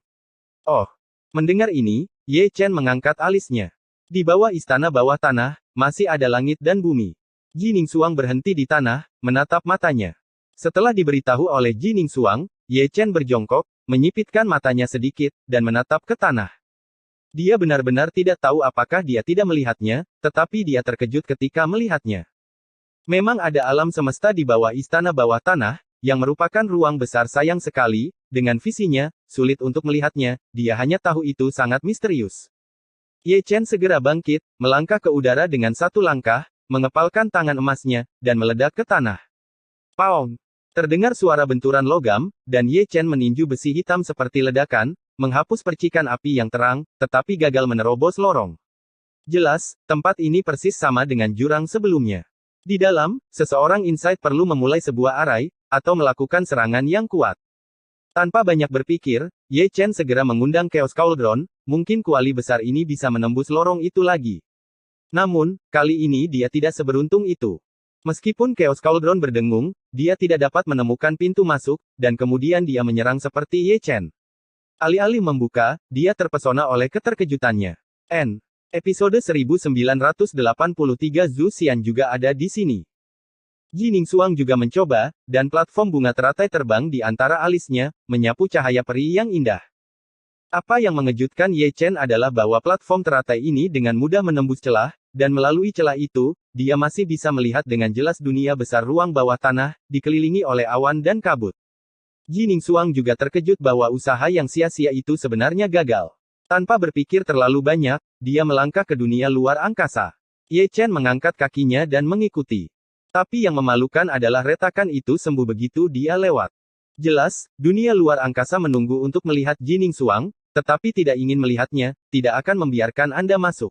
Oh! Mendengar ini, Ye Chen mengangkat alisnya. Di bawah istana bawah tanah, masih ada langit dan bumi. Ji Ningsuang berhenti di tanah, menatap matanya. Setelah diberitahu oleh Ji Ningsuang, Ye Chen berjongkok, menyipitkan matanya sedikit, dan menatap ke tanah. Dia benar-benar tidak tahu apakah dia tidak melihatnya, tetapi dia terkejut ketika melihatnya. Memang ada alam semesta di bawah istana bawah tanah, yang merupakan ruang besar. Sayang sekali, dengan visinya, sulit untuk melihatnya, dia hanya tahu itu sangat misterius. Ye Chen segera bangkit, melangkah ke udara dengan satu langkah, mengepalkan tangan emasnya, dan meledak ke tanah. Paong! Terdengar suara benturan logam, dan Ye Chen meninju besi hitam seperti ledakan, menghapus percikan api yang terang, tetapi gagal menerobos lorong. Jelas, tempat ini persis sama dengan jurang sebelumnya. Di dalam, seseorang insight perlu memulai sebuah arai, atau melakukan serangan yang kuat. Tanpa banyak berpikir, Ye Chen segera mengundang Chaos Cauldron, mungkin kuali besar ini bisa menembus lorong itu lagi. Namun, kali ini dia tidak seberuntung itu. Meskipun Chaos Cauldron berdengung, dia tidak dapat menemukan pintu masuk, dan kemudian dia menyerang seperti Ye Chen. Alih-alih membuka, dia terpesona oleh keterkejutannya. Episode 1983 Zhu Xian juga ada di sini. Ji Ningsuang juga mencoba, dan platform bunga teratai terbang di antara alisnya, menyapu cahaya peri yang indah. Apa yang mengejutkan Ye Chen adalah bahwa platform teratai ini dengan mudah menembus celah, dan melalui celah itu, dia masih bisa melihat dengan jelas dunia besar ruang bawah tanah, dikelilingi oleh awan dan kabut. Ji Ningsuang juga terkejut bahwa usaha yang sia-sia itu sebenarnya gagal. Tanpa berpikir terlalu banyak, dia melangkah ke dunia luar angkasa. Ye Chen mengangkat kakinya dan mengikuti. Tapi yang memalukan adalah retakan itu sembuh begitu dia lewat. Jelas, dunia luar angkasa menunggu untuk melihat Ji Ningsuang, tetapi tidak ingin melihatnya, tidak akan membiarkan Anda masuk.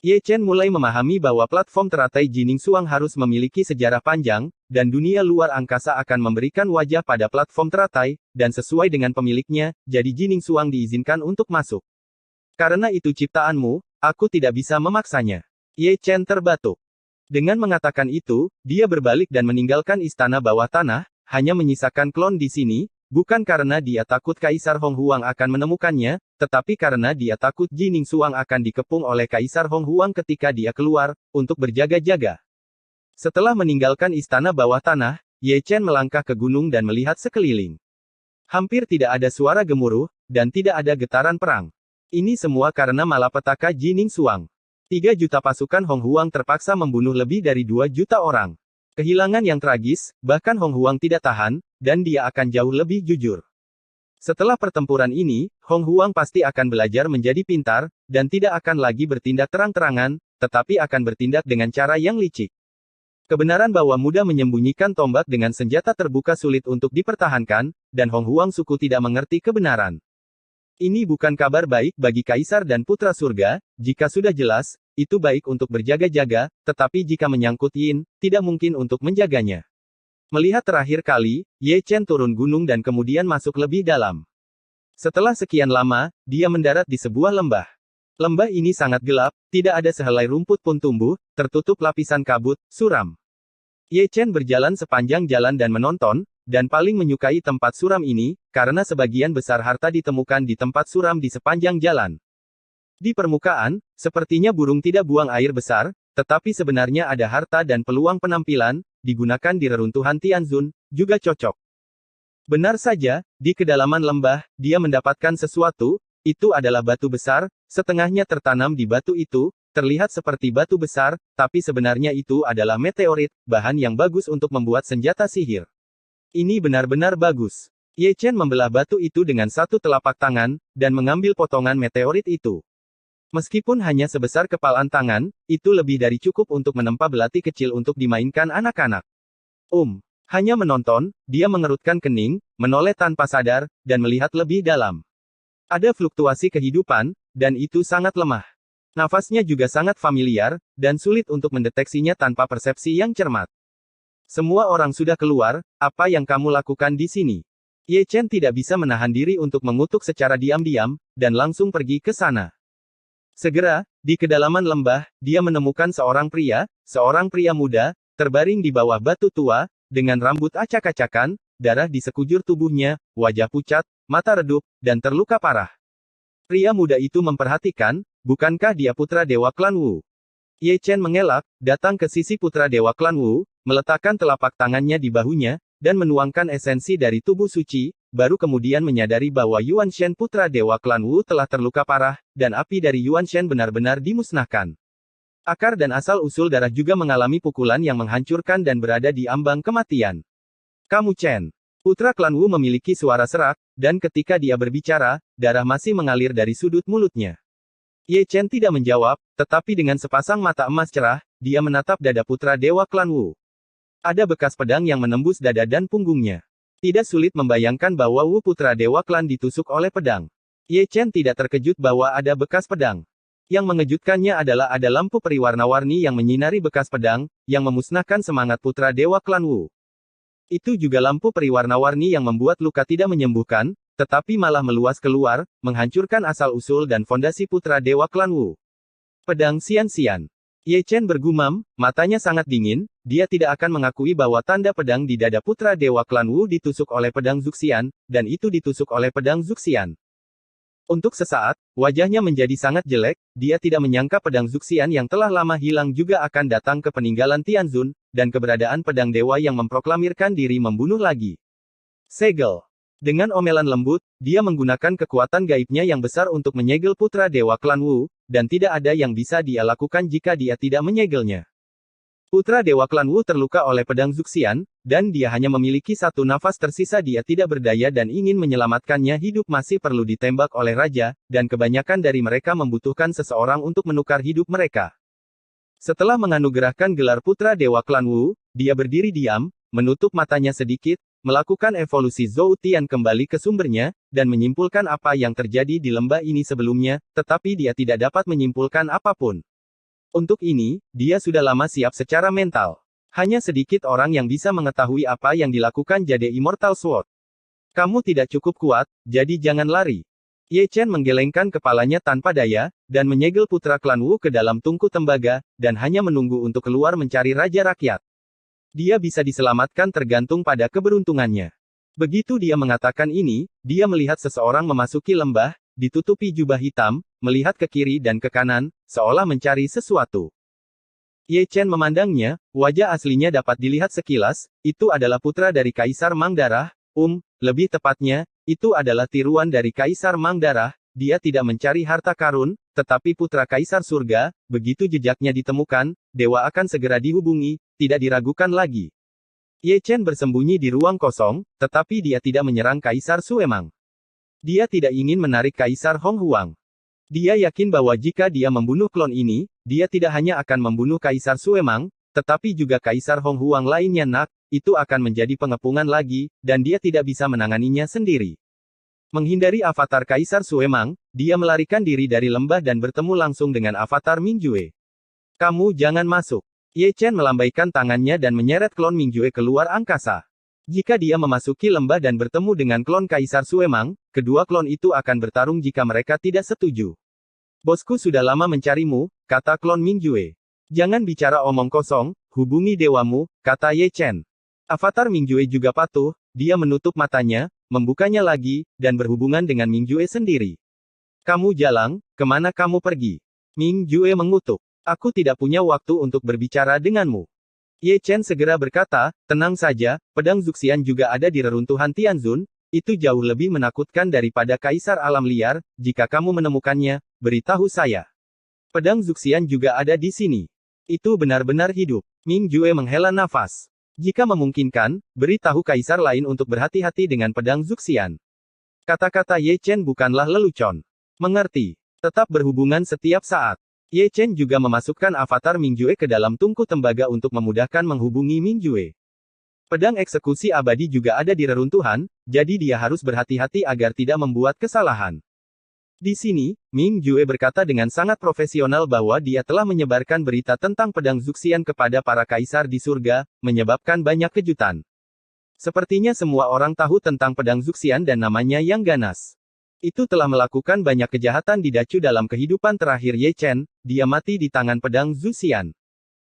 Ye Chen mulai memahami bahwa platform teratai Ji Ningsuang harus memiliki sejarah panjang, dan dunia luar angkasa akan memberikan wajah pada platform teratai, dan sesuai dengan pemiliknya, jadi Ji Ningsuang diizinkan untuk masuk. Karena itu ciptaanmu, aku tidak bisa memaksanya. Ye Chen terbatuk. Dengan mengatakan itu, dia berbalik dan meninggalkan istana bawah tanah, hanya menyisakan klon di sini, bukan karena dia takut Kaisar Hong Huang akan menemukannya, tetapi karena dia takut Ji Ningsuang akan dikepung oleh Kaisar Hong Huang ketika dia keluar, untuk berjaga-jaga. Setelah meninggalkan istana bawah tanah, Ye Chen melangkah ke gunung dan melihat sekeliling. Hampir tidak ada suara gemuruh, dan tidak ada getaran perang. Ini semua karena malapetaka Ji Ningsuang. 3 juta pasukan Hong Huang terpaksa membunuh lebih dari 2 juta orang. Kehilangan yang tragis, bahkan Hong Huang tidak tahan, dan dia akan jauh lebih jujur. Setelah pertempuran ini, Hong Huang pasti akan belajar menjadi pintar, dan tidak akan lagi bertindak terang-terangan, tetapi akan bertindak dengan cara yang licik. Kebenaran bahwa mudah menyembunyikan tombak dengan senjata terbuka sulit untuk dipertahankan, dan Hong Huang suku tidak mengerti kebenaran. Ini bukan kabar baik bagi Kaisar dan Putra Surga, jika sudah jelas, itu baik untuk berjaga-jaga, tetapi jika menyangkut Yin, tidak mungkin untuk menjaganya. Melihat terakhir kali, Ye Chen turun gunung dan kemudian masuk lebih dalam. Setelah sekian lama, dia mendarat di sebuah lembah. Lembah ini sangat gelap, tidak ada sehelai rumput pun tumbuh, tertutup lapisan kabut, suram. Ye Chen berjalan sepanjang jalan dan menonton, dan paling menyukai tempat suram ini, karena sebagian besar harta ditemukan di tempat suram di sepanjang jalan. Di permukaan, sepertinya burung tidak buang air besar, tetapi sebenarnya ada harta dan peluang penampilan, digunakan di reruntuhan Tianzun, juga cocok. Benar saja, di kedalaman lembah, dia mendapatkan sesuatu, itu adalah batu besar, setengahnya tertanam di batu itu, terlihat seperti batu besar, tapi sebenarnya itu adalah meteorit, bahan yang bagus untuk membuat senjata sihir. Ini benar-benar bagus. Ye Chen membelah batu itu dengan satu telapak tangan, dan mengambil potongan meteorit itu. Meskipun hanya sebesar kepalan tangan, itu lebih dari cukup untuk menempa belati kecil untuk dimainkan anak-anak. Hanya menonton, dia mengerutkan kening, menoleh tanpa sadar, dan melihat lebih dalam. Ada fluktuasi kehidupan, dan itu sangat lemah. Nafasnya juga sangat familiar, dan sulit untuk mendeteksinya tanpa persepsi yang cermat. Semua orang sudah keluar, apa yang kamu lakukan di sini? Ye Chen tidak bisa menahan diri untuk mengutuk secara diam-diam, dan langsung pergi ke sana. Segera, di kedalaman lembah, dia menemukan seorang pria muda, terbaring di bawah batu tua, dengan rambut acak-acakan, darah di sekujur tubuhnya, wajah pucat, mata redup, dan terluka parah. Pria muda itu memperhatikan, bukankah dia putra Dewa Klan Wu? Ye Chen mengelak, datang ke sisi putra Dewa Klan Wu, meletakkan telapak tangannya di bahunya, dan menuangkan esensi dari tubuh suci, baru kemudian menyadari bahwa Yuan Shen putra Dewa Klan Wu telah terluka parah, dan api dari Yuan Shen benar-benar dimusnahkan. Akar dan asal-usul darah juga mengalami pukulan yang menghancurkan dan berada di ambang kematian. Kamu Chen. Putra Klan Wu memiliki suara serak, dan ketika dia berbicara, darah masih mengalir dari sudut mulutnya. Ye Chen tidak menjawab, tetapi dengan sepasang mata emas cerah, dia menatap dada putra Dewa Klan Wu. Ada bekas pedang yang menembus dada dan punggungnya. Tidak sulit membayangkan bahwa Wu putra Dewa Klan ditusuk oleh pedang. Ye Chen tidak terkejut bahwa ada bekas pedang. Yang mengejutkannya adalah ada lampu peri warna-warni yang menyinari bekas pedang, yang memusnahkan semangat putra Dewa Klan Wu. Itu juga lampu peri warna-warni yang membuat luka tidak menyembuhkan, tetapi malah meluas keluar, menghancurkan asal-usul dan fondasi putra dewa klan Wu. Pedang Xian-Xian. Ye Chen bergumam, matanya sangat dingin, dia tidak akan mengakui bahwa tanda pedang di dada putra dewa klan Wu ditusuk oleh pedang Zuxian, dan itu ditusuk oleh pedang Zuxian. Untuk sesaat, wajahnya menjadi sangat jelek, dia tidak menyangka pedang Zuxian yang telah lama hilang juga akan datang ke peninggalan Tianzun, dan keberadaan pedang dewa yang memproklamirkan diri membunuh lagi. Segel. Dengan omelan lembut, dia menggunakan kekuatan gaibnya yang besar untuk menyegel putra dewa klan Wu, dan tidak ada yang bisa dia lakukan jika dia tidak menyegelnya. Putra dewa klan Wu terluka oleh pedang Zuxian, dan dia hanya memiliki satu nafas tersisa. Dia tidak berdaya dan ingin menyelamatkannya hidup masih perlu ditembak oleh raja, dan kebanyakan dari mereka membutuhkan seseorang untuk menukar hidup mereka. Setelah menganugerahkan gelar putra dewa klan Wu, dia berdiri diam, menutup matanya sedikit, melakukan evolusi Zhou Tian kembali ke sumbernya, dan menyimpulkan apa yang terjadi di lembah ini sebelumnya, tetapi dia tidak dapat menyimpulkan apapun. Untuk ini, dia sudah lama siap secara mental. Hanya sedikit orang yang bisa mengetahui apa yang dilakukan Jade Immortal Sword. Kamu tidak cukup kuat, jadi jangan lari. Ye Chen menggelengkan kepalanya tanpa daya, dan menyegel putra klan Wu ke dalam tungku tembaga, dan hanya menunggu untuk keluar mencari raja rakyat. Dia bisa diselamatkan tergantung pada keberuntungannya. Begitu dia mengatakan ini, dia melihat seseorang memasuki lembah, ditutupi jubah hitam, melihat ke kiri dan ke kanan, seolah mencari sesuatu. Ye Chen memandangnya, wajah aslinya dapat dilihat sekilas, itu adalah putra dari Kaisar Mangdarah, lebih tepatnya, itu adalah tiruan dari Kaisar Mangdarah. Dia tidak mencari harta karun, tetapi putra Kaisar Surga. Begitu jejaknya ditemukan, dewa akan segera dihubungi, tidak diragukan lagi. Ye Chen bersembunyi di ruang kosong, tetapi dia tidak menyerang Kaisar Suemang. Dia tidak ingin menarik Kaisar Hong Huang. Dia yakin bahwa jika dia membunuh klon ini, dia tidak hanya akan membunuh Kaisar Suemang, tetapi juga Kaisar Hong Huang lainnya. Itu akan menjadi pengepungan lagi, dan dia tidak bisa menanganinya sendiri. Menghindari avatar Kaisar Suemang, dia melarikan diri dari lembah dan bertemu langsung dengan avatar Mingjue. Kamu jangan masuk. Ye Chen melambaikan tangannya dan menyeret klon Mingjue keluar angkasa. Jika dia memasuki lembah dan bertemu dengan klon Kaisar Suemang, kedua klon itu akan bertarung jika mereka tidak setuju. Bosku sudah lama mencarimu, kata klon Mingjue. Jangan bicara omong kosong, hubungi dewamu, kata Ye Chen. Avatar Mingjue juga patuh, dia menutup matanya, membukanya lagi, dan berhubungan dengan Mingjue sendiri. Kamu jalang, kemana kamu pergi? Mingjue mengutuk. Aku tidak punya waktu untuk berbicara denganmu. Ye Chen segera berkata, tenang saja, pedang Zuxian juga ada di reruntuhan Tianzun, itu jauh lebih menakutkan daripada Kaisar Alam Liar. Jika kamu menemukannya, beritahu saya. Pedang Zuxian juga ada di sini. Itu benar-benar hidup. Mingjue menghela nafas. Jika memungkinkan, beritahu kaisar lain untuk berhati-hati dengan pedang Zuxian. Kata-kata Ye Chen bukanlah lelucon. Mengerti. Tetap berhubungan setiap saat. Ye Chen juga memasukkan avatar Mingjue ke dalam tungku tembaga untuk memudahkan menghubungi Mingjue. Pedang eksekusi abadi juga ada di reruntuhan, jadi dia harus berhati-hati agar tidak membuat kesalahan. Di sini, Mingjue berkata dengan sangat profesional bahwa dia telah menyebarkan berita tentang pedang Zuxian kepada para kaisar di surga, menyebabkan banyak kejutan. Sepertinya semua orang tahu tentang pedang Zuxian dan namanya yang ganas. Itu telah melakukan banyak kejahatan di Dacu dalam kehidupan terakhir Ye Chen, dia mati di tangan pedang Zuxian.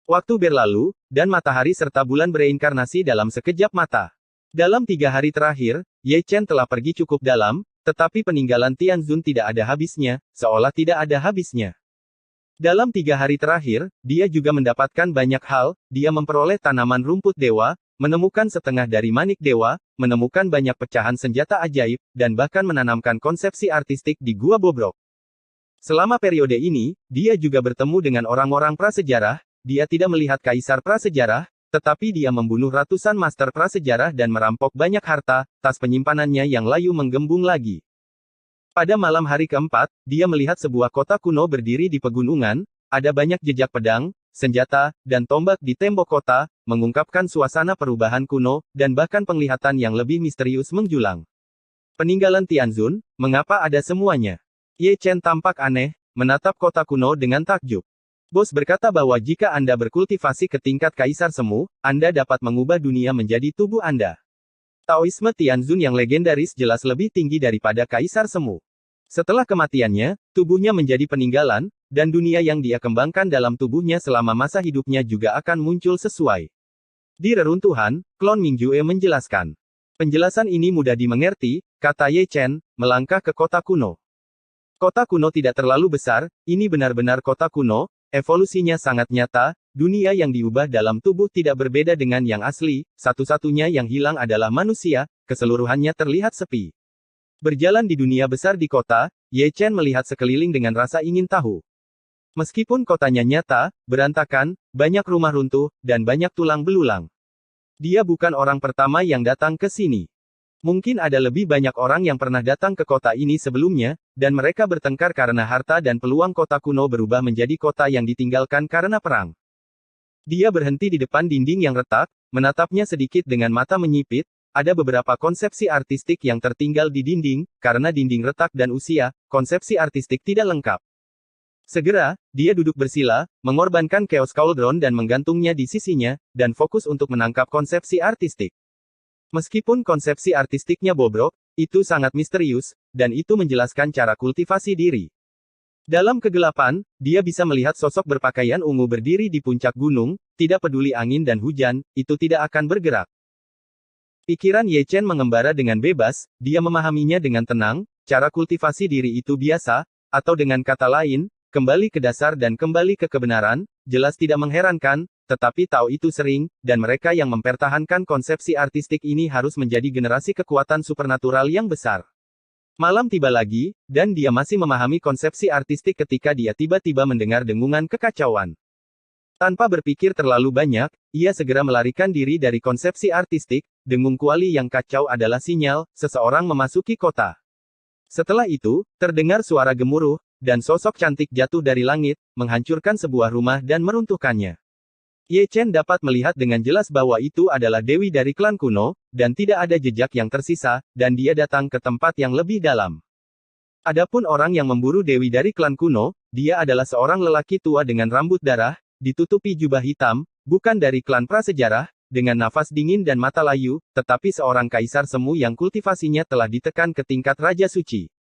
Waktu berlalu, dan matahari serta bulan bereinkarnasi dalam sekejap mata. Dalam 3 hari terakhir, Ye Chen telah pergi cukup dalam, tetapi peninggalan Tianzun tidak ada habisnya, seolah tidak ada habisnya. Dalam 3 hari terakhir, dia juga mendapatkan banyak hal, dia memperoleh tanaman rumput dewa, menemukan setengah dari manik dewa, menemukan banyak pecahan senjata ajaib, dan bahkan menanamkan konsepsi artistik di Gua Bobrok. Selama periode ini, dia juga bertemu dengan orang-orang prasejarah, dia tidak melihat kaisar prasejarah, tetapi dia membunuh ratusan master prasejarah dan merampok banyak harta, tas penyimpanannya yang layu menggembung lagi. Pada malam hari keempat, dia melihat sebuah kota kuno berdiri di pegunungan, ada banyak jejak pedang, senjata, dan tombak di tembok kota, mengungkapkan suasana perubahan kuno, dan bahkan penglihatan yang lebih misterius menjulang. Peninggalan Tianzun, mengapa ada semuanya? Ye Chen tampak aneh, menatap kota kuno dengan takjub. Bos berkata bahwa jika Anda berkultivasi ke tingkat Kaisar Semu, Anda dapat mengubah dunia menjadi tubuh Anda. Taoisme Tianzun yang legendaris jelas lebih tinggi daripada Kaisar Semu. Setelah kematiannya, tubuhnya menjadi peninggalan, dan dunia yang dia kembangkan dalam tubuhnya selama masa hidupnya juga akan muncul sesuai. Di reruntuhan, klon Mingjue menjelaskan. Penjelasan ini mudah dimengerti, kata Ye Chen, melangkah ke kota kuno. Kota kuno tidak terlalu besar, ini benar-benar kota kuno, evolusinya sangat nyata, dunia yang diubah dalam tubuh tidak berbeda dengan yang asli, satu-satunya yang hilang adalah manusia, keseluruhannya terlihat sepi. Berjalan di dunia besar di kota, Ye Chen melihat sekeliling dengan rasa ingin tahu. Meskipun kotanya nyata, berantakan, banyak rumah runtuh, dan banyak tulang belulang. Dia bukan orang pertama yang datang ke sini. Mungkin ada lebih banyak orang yang pernah datang ke kota ini sebelumnya, dan mereka bertengkar karena harta dan peluang kota kuno berubah menjadi kota yang ditinggalkan karena perang. Dia berhenti di depan dinding yang retak, menatapnya sedikit dengan mata menyipit. Ada beberapa konsepsi artistik yang tertinggal di dinding, karena dinding retak dan usia, konsepsi artistik tidak lengkap. Segera, dia duduk bersila, mengorbankan Chaos Cauldron dan menggantungnya di sisinya, dan fokus untuk menangkap konsepsi artistik. Meskipun konsepsi artistiknya bobrok, itu sangat misterius, dan itu menjelaskan cara kultivasi diri. Dalam kegelapan, dia bisa melihat sosok berpakaian ungu berdiri di puncak gunung, tidak peduli angin dan hujan, itu tidak akan bergerak. Pikiran Ye Chen mengembara dengan bebas, dia memahaminya dengan tenang, cara kultivasi diri itu biasa, atau dengan kata lain, kembali ke dasar dan kembali ke kebenaran, jelas tidak mengherankan, tetapi Tao itu sering, dan mereka yang mempertahankan konsepsi artistik ini harus menjadi generasi kekuatan supernatural yang besar. Malam tiba lagi, dan dia masih memahami konsepsi artistik ketika dia tiba-tiba mendengar dengungan kekacauan. Tanpa berpikir terlalu banyak, ia segera melarikan diri dari konsepsi artistik, dengung kuali yang kacau adalah sinyal, seseorang memasuki kota. Setelah itu, terdengar suara gemuruh, dan sosok cantik jatuh dari langit, menghancurkan sebuah rumah dan meruntuhkannya. Ye Chen dapat melihat dengan jelas bahwa itu adalah dewi dari klan kuno, dan tidak ada jejak yang tersisa, dan dia datang ke tempat yang lebih dalam. Adapun orang yang memburu dewi dari klan kuno, dia adalah seorang lelaki tua dengan rambut darah, ditutupi jubah hitam, bukan dari klan prasejarah, dengan nafas dingin dan mata layu, tetapi seorang kaisar semu yang kultivasinya telah ditekan ke tingkat Raja Suci.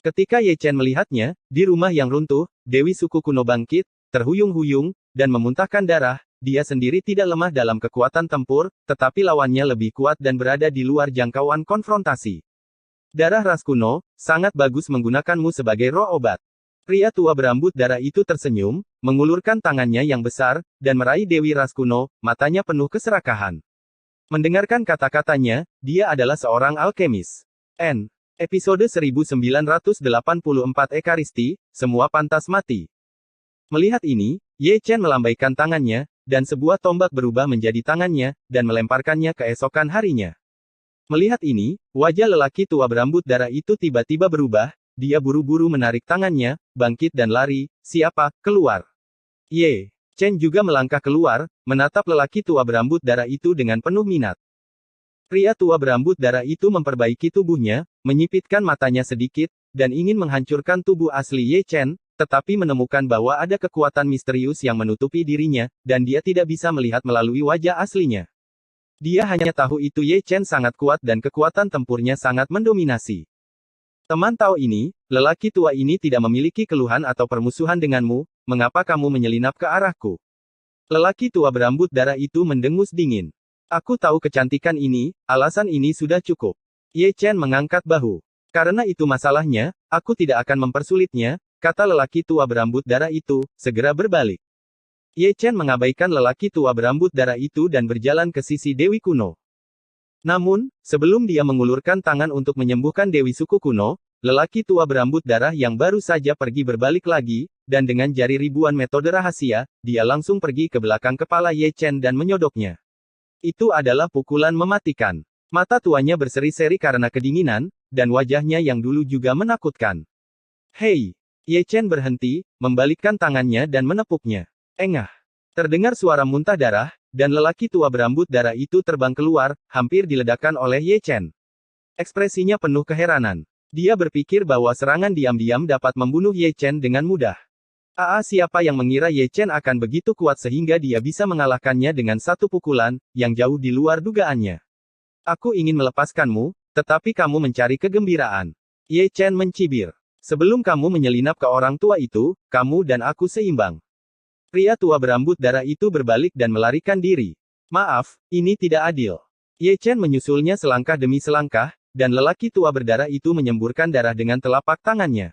Ketika Ye Chen melihatnya, di rumah yang runtuh, Dewi suku kuno bangkit, terhuyung-huyung, dan memuntahkan darah, dia sendiri tidak lemah dalam kekuatan tempur, tetapi lawannya lebih kuat dan berada di luar jangkauan konfrontasi. Darah ras kuno, sangat bagus menggunakanmu sebagai roh obat. Pria tua berambut darah itu tersenyum, mengulurkan tangannya yang besar, dan meraih Dewi ras kuno, matanya penuh keserakahan. Mendengarkan kata-katanya, dia adalah seorang alkemis. Episode 1984 Ekaristi, semua pantas mati. Melihat ini, Ye Chen melambaikan tangannya, dan sebuah tombak berubah menjadi tangannya, dan melemparkannya keesokan harinya. Melihat ini, wajah lelaki tua berambut darah itu tiba-tiba berubah, dia buru-buru menarik tangannya, bangkit dan lari, siapa, keluar. Ye Chen juga melangkah keluar, menatap lelaki tua berambut darah itu dengan penuh minat. Pria tua berambut darah itu memperbaiki tubuhnya, menyipitkan matanya sedikit, dan ingin menghancurkan tubuh asli Ye Chen, tetapi menemukan bahwa ada kekuatan misterius yang menutupi dirinya, dan dia tidak bisa melihat melalui wajah aslinya. Dia hanya tahu itu Ye Chen sangat kuat dan kekuatan tempurnya sangat mendominasi. Teman Tao ini, lelaki tua ini tidak memiliki keluhan atau permusuhan denganmu, mengapa kamu menyelinap ke arahku? Lelaki tua berambut darah itu mendengus dingin. Aku tahu kecantikan ini, alasan ini sudah cukup. Ye Chen mengangkat bahu. Karena itu masalahnya, aku tidak akan mempersulitnya, kata lelaki tua berambut darah itu, segera berbalik. Ye Chen mengabaikan lelaki tua berambut darah itu dan berjalan ke sisi Dewi kuno. Namun, sebelum dia mengulurkan tangan untuk menyembuhkan Dewi suku kuno, lelaki tua berambut darah yang baru saja pergi berbalik lagi, dan dengan jari ribuan metode rahasia, dia langsung pergi ke belakang kepala Ye Chen dan menyodoknya. Itu adalah pukulan mematikan. Mata tuanya berseri-seri karena kedinginan, dan wajahnya yang dulu juga menakutkan. Hei! Ye Chen berhenti, membalikkan tangannya dan menepuknya. Engah! Terdengar suara muntah darah, dan lelaki tua berambut darah itu terbang keluar, hampir diledakkan oleh Ye Chen. Ekspresinya penuh keheranan. Dia berpikir bahwa serangan diam-diam dapat membunuh Ye Chen dengan mudah. Siapa yang mengira Ye Chen akan begitu kuat sehingga dia bisa mengalahkannya dengan satu pukulan, yang jauh di luar dugaannya. Aku ingin melepaskanmu, tetapi kamu mencari kegembiraan. Ye Chen mencibir. Sebelum kamu menyelinap ke orang tua itu, kamu dan aku seimbang. Pria tua berambut darah itu berbalik dan melarikan diri. Maaf, ini tidak adil. Ye Chen menyusulnya selangkah demi selangkah, dan lelaki tua berdarah itu menyemburkan darah dengan telapak tangannya.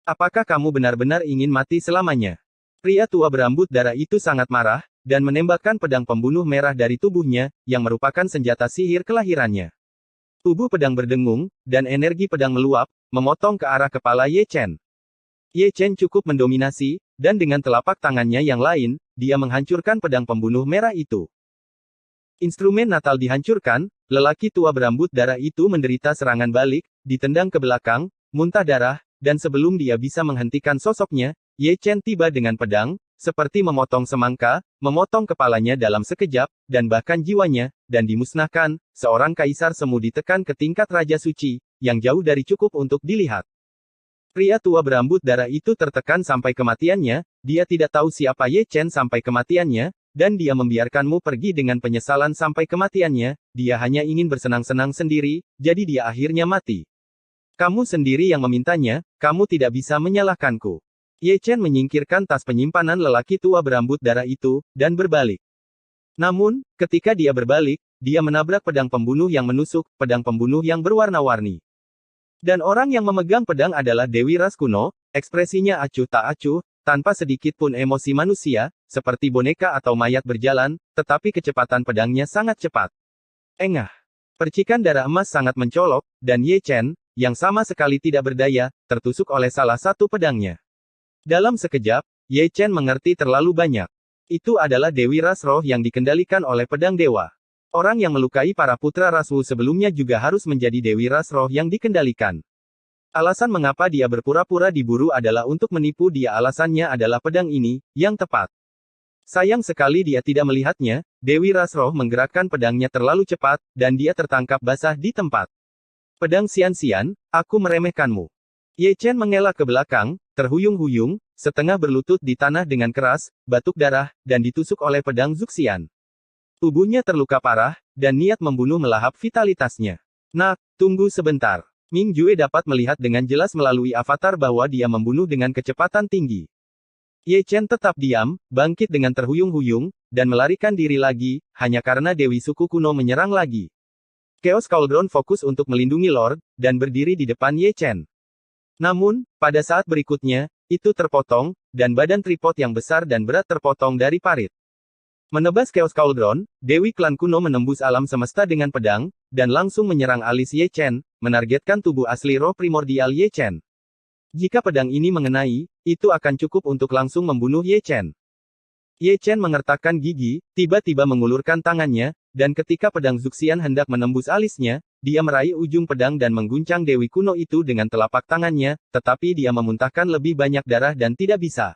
Apakah kamu benar-benar ingin mati selamanya? Pria tua berambut darah itu sangat marah, dan menembakkan pedang pembunuh merah dari tubuhnya, yang merupakan senjata sihir kelahirannya. Tubuh pedang berdengung, dan energi pedang meluap, memotong ke arah kepala Ye Chen. Ye Chen cukup mendominasi, dan dengan telapak tangannya yang lain, dia menghancurkan pedang pembunuh merah itu. Instrumen Natal dihancurkan, lelaki tua berambut darah itu menderita serangan balik, ditendang ke belakang, muntah darah, dan sebelum dia bisa menghentikan sosoknya, Ye Chen tiba dengan pedang, seperti memotong semangka, memotong kepalanya dalam sekejap, dan bahkan jiwanya, dan dimusnahkan. Seorang kaisar semu ditekan ke tingkat Raja Suci, yang jauh dari cukup untuk dilihat. Pria tua berambut darah itu tertekan sampai kematiannya, dia tidak tahu siapa Ye Chen sampai kematiannya, dan dia membiarkanmu pergi dengan penyesalan sampai kematiannya, dia hanya ingin bersenang-senang sendiri, jadi dia akhirnya mati. Kamu sendiri yang memintanya, kamu tidak bisa menyalahkanku. Ye Chen menyingkirkan tas penyimpanan lelaki tua berambut darah itu, dan berbalik. Namun, ketika dia berbalik, dia menabrak pedang pembunuh yang menusuk, pedang pembunuh yang berwarna-warni. Dan orang yang memegang pedang adalah Dewi Ras kuno, ekspresinya acuh tak acuh, tanpa sedikit pun emosi manusia, seperti boneka atau mayat berjalan, tetapi kecepatan pedangnya sangat cepat. Engah. Percikan darah emas sangat mencolok, dan Ye Chen, yang sama sekali tidak berdaya, tertusuk oleh salah satu pedangnya. Dalam sekejap, Ye Chen mengerti terlalu banyak. Itu adalah Dewi Ras roh yang dikendalikan oleh pedang dewa. Orang yang melukai para putra Raswu sebelumnya juga harus menjadi Dewi Ras roh yang dikendalikan. Alasan mengapa dia berpura-pura diburu adalah untuk menipu dia, alasannya adalah pedang ini, yang tepat. Sayang sekali dia tidak melihatnya, Dewi Ras roh menggerakkan pedangnya terlalu cepat, dan dia tertangkap basah di tempat. Pedang sian-sian, aku meremehkanmu. Ye Chen mengelak ke belakang, terhuyung-huyung, setengah berlutut di tanah dengan keras, batuk darah, dan ditusuk oleh pedang Zuxian. Tubuhnya terluka parah, dan niat membunuh melahap vitalitasnya. Nak, tunggu sebentar. Ming Jue dapat melihat dengan jelas melalui avatar bahwa dia membunuh dengan kecepatan tinggi. Ye Chen tetap diam, bangkit dengan terhuyung-huyung, dan melarikan diri lagi, hanya karena Dewi Suku kuno menyerang lagi. Chaos Cauldron fokus untuk melindungi Lord, dan berdiri di depan Ye Chen. Namun, pada saat berikutnya, itu terpotong, dan badan tripod yang besar dan berat terpotong dari parit. Menebas Chaos Cauldron, Dewi Klan kuno menembus alam semesta dengan pedang, dan langsung menyerang alis Ye Chen, menargetkan tubuh asli roh primordial Ye Chen. Jika pedang ini mengenai, itu akan cukup untuk langsung membunuh Ye Chen. Ye Chen mengertakkan gigi, tiba-tiba mengulurkan tangannya, dan ketika pedang Zuxian hendak menembus alisnya, dia meraih ujung pedang dan mengguncang Dewi kuno itu dengan telapak tangannya, tetapi dia memuntahkan lebih banyak darah dan tidak bisa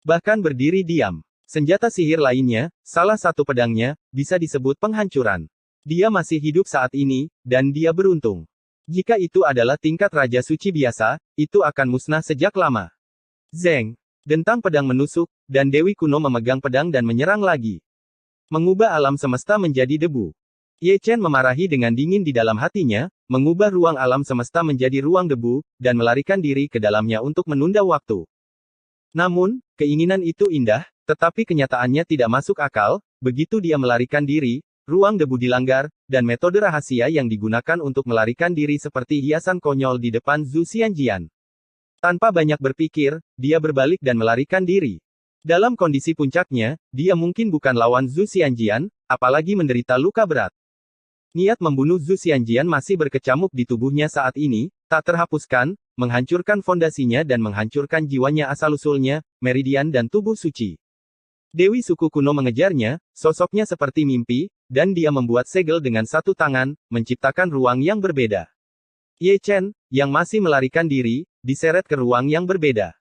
bahkan berdiri diam. Senjata sihir lainnya, salah satu pedangnya, bisa disebut penghancuran. Dia masih hidup saat ini, dan dia beruntung. Jika itu adalah tingkat Raja Suci biasa, itu akan musnah sejak lama. Zeng. Dentang pedang menusuk, dan Dewi kuno memegang pedang dan menyerang lagi. Mengubah alam semesta menjadi debu. Ye Chen memarahi dengan dingin di dalam hatinya, mengubah ruang alam semesta menjadi ruang debu, dan melarikan diri ke dalamnya untuk menunda waktu. Namun, keinginan itu indah, tetapi kenyataannya tidak masuk akal. Begitu dia melarikan diri, ruang debu dilanggar, dan metode rahasia yang digunakan untuk melarikan diri seperti hiasan konyol di depan Zhu Xianjian. Tanpa banyak berpikir, dia berbalik dan melarikan diri. Dalam kondisi puncaknya, dia mungkin bukan lawan Zhu Xianjian, apalagi menderita luka berat. Niat membunuh Zhu Xianjian masih berkecamuk di tubuhnya saat ini, tak terhapuskan, menghancurkan fondasinya dan menghancurkan jiwanya asal-usulnya, meridian dan tubuh suci. Dewi Suku kuno mengejarnya, sosoknya seperti mimpi, dan dia membuat segel dengan satu tangan, menciptakan ruang yang berbeda. Ye Chen, yang masih melarikan diri, diseret ke ruang yang berbeda.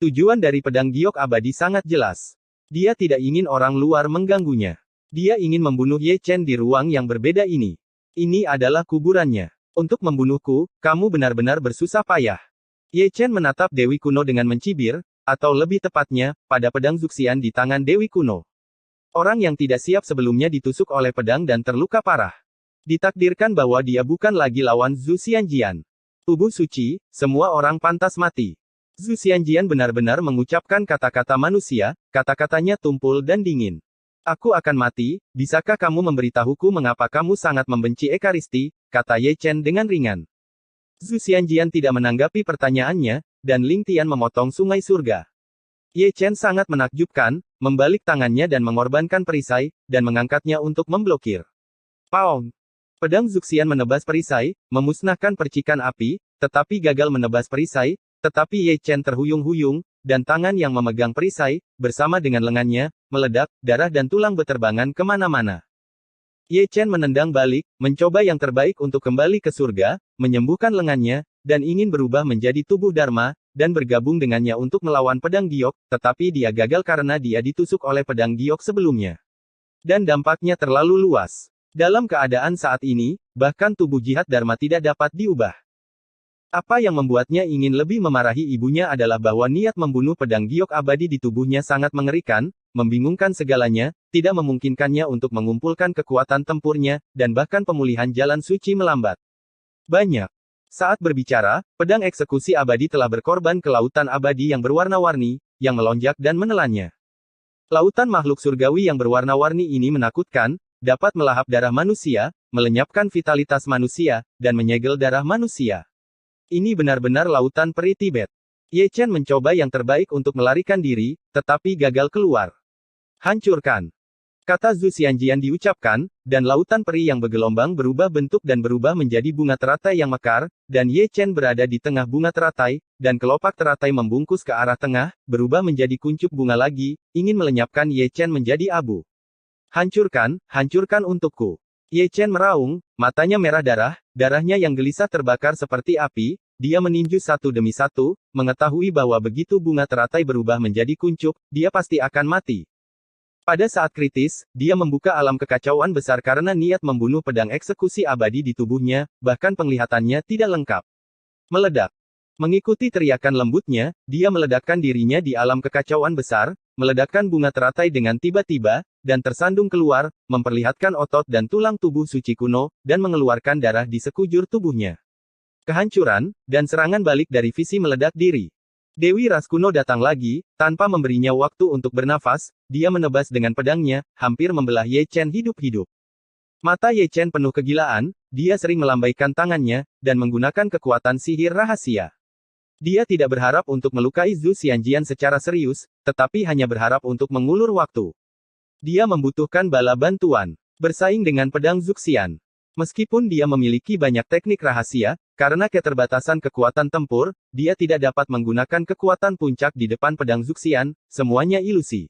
Tujuan dari pedang giok abadi sangat jelas. Dia tidak ingin orang luar mengganggunya. Dia ingin membunuh Ye Chen di ruang yang berbeda ini. Ini adalah kuburannya. Untuk membunuhku, kamu benar-benar bersusah payah. Ye Chen menatap Dewi kuno dengan mencibir, atau lebih tepatnya, pada pedang Zuxian di tangan Dewi kuno. Orang yang tidak siap sebelumnya ditusuk oleh pedang dan terluka parah. Ditakdirkan bahwa dia bukan lagi lawan Zhu Xianjian. Tubuh suci, semua orang pantas mati. Zhu Xianjian benar-benar mengucapkan kata-kata manusia, kata-katanya tumpul dan dingin. Aku akan mati, bisakah kamu memberitahuku mengapa kamu sangat membenci Ekaristi, kata Ye Chen dengan ringan. Zhu Xianjian tidak menanggapi pertanyaannya, dan Ling Tian memotong sungai surga. Ye Chen sangat menakjubkan, membalik tangannya dan mengorbankan perisai, dan mengangkatnya untuk memblokir. Paong! Pedang Zuxian menebas perisai, memusnahkan percikan api, tetapi gagal menebas perisai, tetapi Ye Chen terhuyung-huyung, dan tangan yang memegang perisai, bersama dengan lengannya, meledak, darah dan tulang beterbangan kemana-mana. Ye Chen menendang balik, mencoba yang terbaik untuk kembali ke surga, menyembuhkan lengannya, dan ingin berubah menjadi tubuh Dharma, dan bergabung dengannya untuk melawan pedang giok, tetapi dia gagal karena dia ditusuk oleh pedang giok sebelumnya. Dan dampaknya terlalu luas. Dalam keadaan saat ini, bahkan tubuh jihad Dharma tidak dapat diubah. Apa yang membuatnya ingin lebih memarahi ibunya adalah bahwa niat membunuh pedang giok abadi di tubuhnya sangat mengerikan, membingungkan segalanya, tidak memungkinkannya untuk mengumpulkan kekuatan tempurnya, dan bahkan pemulihan jalan suci melambat. Banyak. Saat berbicara, pedang eksekusi abadi telah berkorban ke lautan abadi yang berwarna-warni, yang melonjak dan menelannya. Lautan makhluk surgawi yang berwarna-warni ini menakutkan, dapat melahap darah manusia, melenyapkan vitalitas manusia, dan menyegel darah manusia. Ini benar-benar lautan peri Tibet. Ye Chen mencoba yang terbaik untuk melarikan diri, tetapi gagal keluar. Hancurkan. Kata Zhu Xianjian diucapkan, dan lautan peri yang bergelombang berubah bentuk dan berubah menjadi bunga teratai yang mekar, dan Ye Chen berada di tengah bunga teratai, dan kelopak teratai membungkus ke arah tengah, berubah menjadi kuncup bunga lagi, ingin melenyapkan Ye Chen menjadi abu. Hancurkan, hancurkan untukku. Ye Chen meraung, matanya merah darah, darahnya yang gelisah terbakar seperti api, dia meninju satu demi satu, mengetahui bahwa begitu bunga teratai berubah menjadi kuncup, dia pasti akan mati. Pada saat kritis, dia membuka alam kekacauan besar karena niat membunuh pedang eksekusi abadi di tubuhnya, bahkan penglihatannya tidak lengkap. Meledak. Mengikuti teriakan lembutnya, dia meledakkan dirinya di alam kekacauan besar, meledakkan bunga teratai dengan tiba-tiba, dan tersandung keluar, memperlihatkan otot dan tulang tubuh suci kuno, dan mengeluarkan darah di sekujur tubuhnya. Kehancuran, dan serangan balik dari visi meledak diri. Dewi Ras kuno datang lagi, tanpa memberinya waktu untuk bernafas, dia menebas dengan pedangnya, hampir membelah Ye Chen hidup-hidup. Mata Ye Chen penuh kegilaan, dia sering melambaikan tangannya, dan menggunakan kekuatan sihir rahasia. Dia tidak berharap untuk melukai Zhu Xianjian secara serius, tetapi hanya berharap untuk mengulur waktu. Dia membutuhkan bala bantuan, bersaing dengan pedang Zuxian. Meskipun dia memiliki banyak teknik rahasia, karena keterbatasan kekuatan tempur, dia tidak dapat menggunakan kekuatan puncak di depan pedang Zuxian, semuanya ilusi.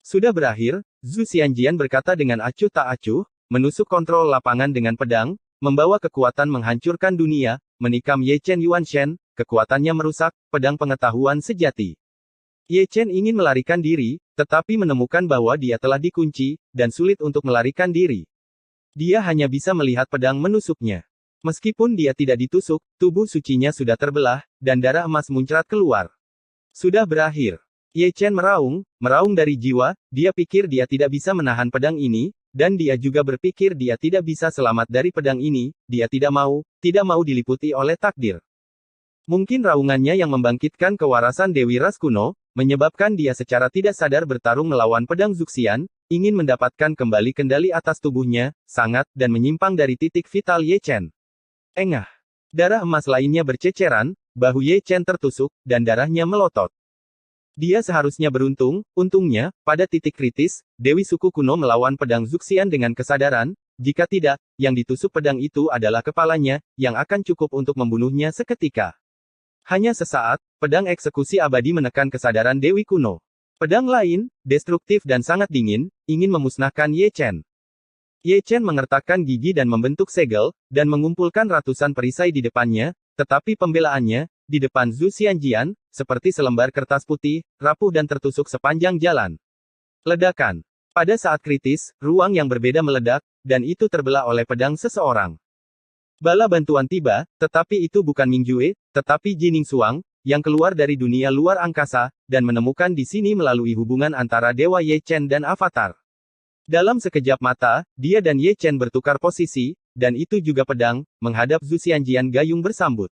Sudah berakhir, Zhu Xianjian berkata dengan acuh tak acuh, menusuk kontrol lapangan dengan pedang, membawa kekuatan menghancurkan dunia, menikam Ye Chen Yuanshen, kekuatannya merusak, pedang pengetahuan sejati. Ye Chen ingin melarikan diri, tetapi menemukan bahwa dia telah dikunci, dan sulit untuk melarikan diri. Dia hanya bisa melihat pedang menusuknya. Meskipun dia tidak ditusuk, tubuh sucinya sudah terbelah, dan darah emas muncrat keluar. Sudah berakhir. Ye Chen meraung dari jiwa, dia pikir dia tidak bisa menahan pedang ini, dan dia juga berpikir dia tidak bisa selamat dari pedang ini, dia tidak mau diliputi oleh takdir. Mungkin raungannya yang membangkitkan kewarasan Dewi Ras kuno, menyebabkan dia secara tidak sadar bertarung melawan pedang Zuxian, ingin mendapatkan kembali kendali atas tubuhnya, sangat, dan menyimpang dari titik vital Ye Chen. Engah. Darah emas lainnya berceceran, bahu Ye Chen tertusuk, dan darahnya melotot. Dia seharusnya beruntung, untungnya, pada titik kritis, Dewi suku kuno melawan pedang Zuxian dengan kesadaran, jika tidak, yang ditusuk pedang itu adalah kepalanya, yang akan cukup untuk membunuhnya seketika. Hanya sesaat, pedang eksekusi abadi menekan kesadaran Dewi kuno. Pedang lain, destruktif dan sangat dingin, ingin memusnahkan Ye Chen. Ye Chen mengertakkan gigi dan membentuk segel, dan mengumpulkan ratusan perisai di depannya, tetapi pembelaannya, di depan Zhu Xianjian, seperti selembar kertas putih, rapuh dan tertusuk sepanjang jalan. Ledakan. Pada saat kritis, ruang yang berbeda meledak, dan itu terbelah oleh pedang seseorang. Bala bantuan tiba, tetapi itu bukan Mingjue, tetapi Jining Suang, yang keluar dari dunia luar angkasa, dan menemukan di sini melalui hubungan antara Dewa Ye Chen dan Avatar. Dalam sekejap mata, dia dan Ye Chen bertukar posisi, dan itu juga pedang, menghadap Zhu Xianjian gayung bersambut.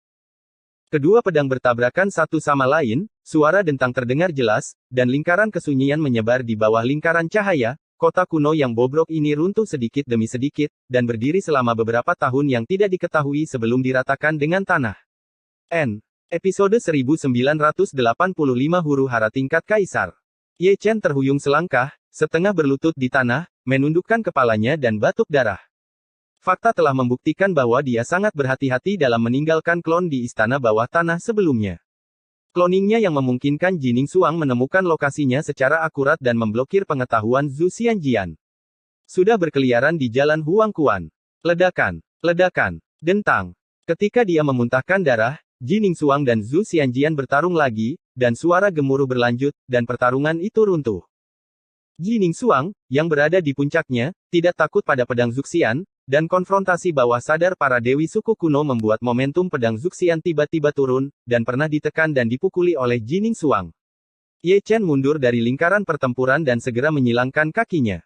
Kedua pedang bertabrakan satu sama lain, suara dentang terdengar jelas, dan lingkaran kesunyian menyebar di bawah lingkaran cahaya. Kota kuno yang bobrok ini runtuh sedikit demi sedikit, dan berdiri selama beberapa tahun yang tidak diketahui sebelum diratakan dengan tanah. Episode 1985 Huru Hara Tingkat Kaisar. Ye Chen terhuyung selangkah, setengah berlutut di tanah, menundukkan kepalanya dan batuk darah. Fakta telah membuktikan bahwa dia sangat berhati-hati dalam meninggalkan klon di istana bawah tanah sebelumnya. Cloningnya yang memungkinkan Jining Xuang menemukan lokasinya secara akurat dan memblokir pengetahuan Zhu Xianjian. Sudah berkeliaran di jalan Huangquan. Ledakan, ledakan, dentang. Ketika dia memuntahkan darah, Jining Xuang dan Zhu Xianjian bertarung lagi, dan suara gemuruh berlanjut, dan pertarungan itu runtuh. Jining Xuang, yang berada di puncaknya, tidak takut pada pedang Zuxian, dan konfrontasi bawah sadar para dewi suku kuno membuat momentum pedang Zuxian tiba-tiba turun, dan pernah ditekan dan dipukuli oleh Jining Xuang. Ye Chen mundur dari lingkaran pertempuran dan segera menyilangkan kakinya.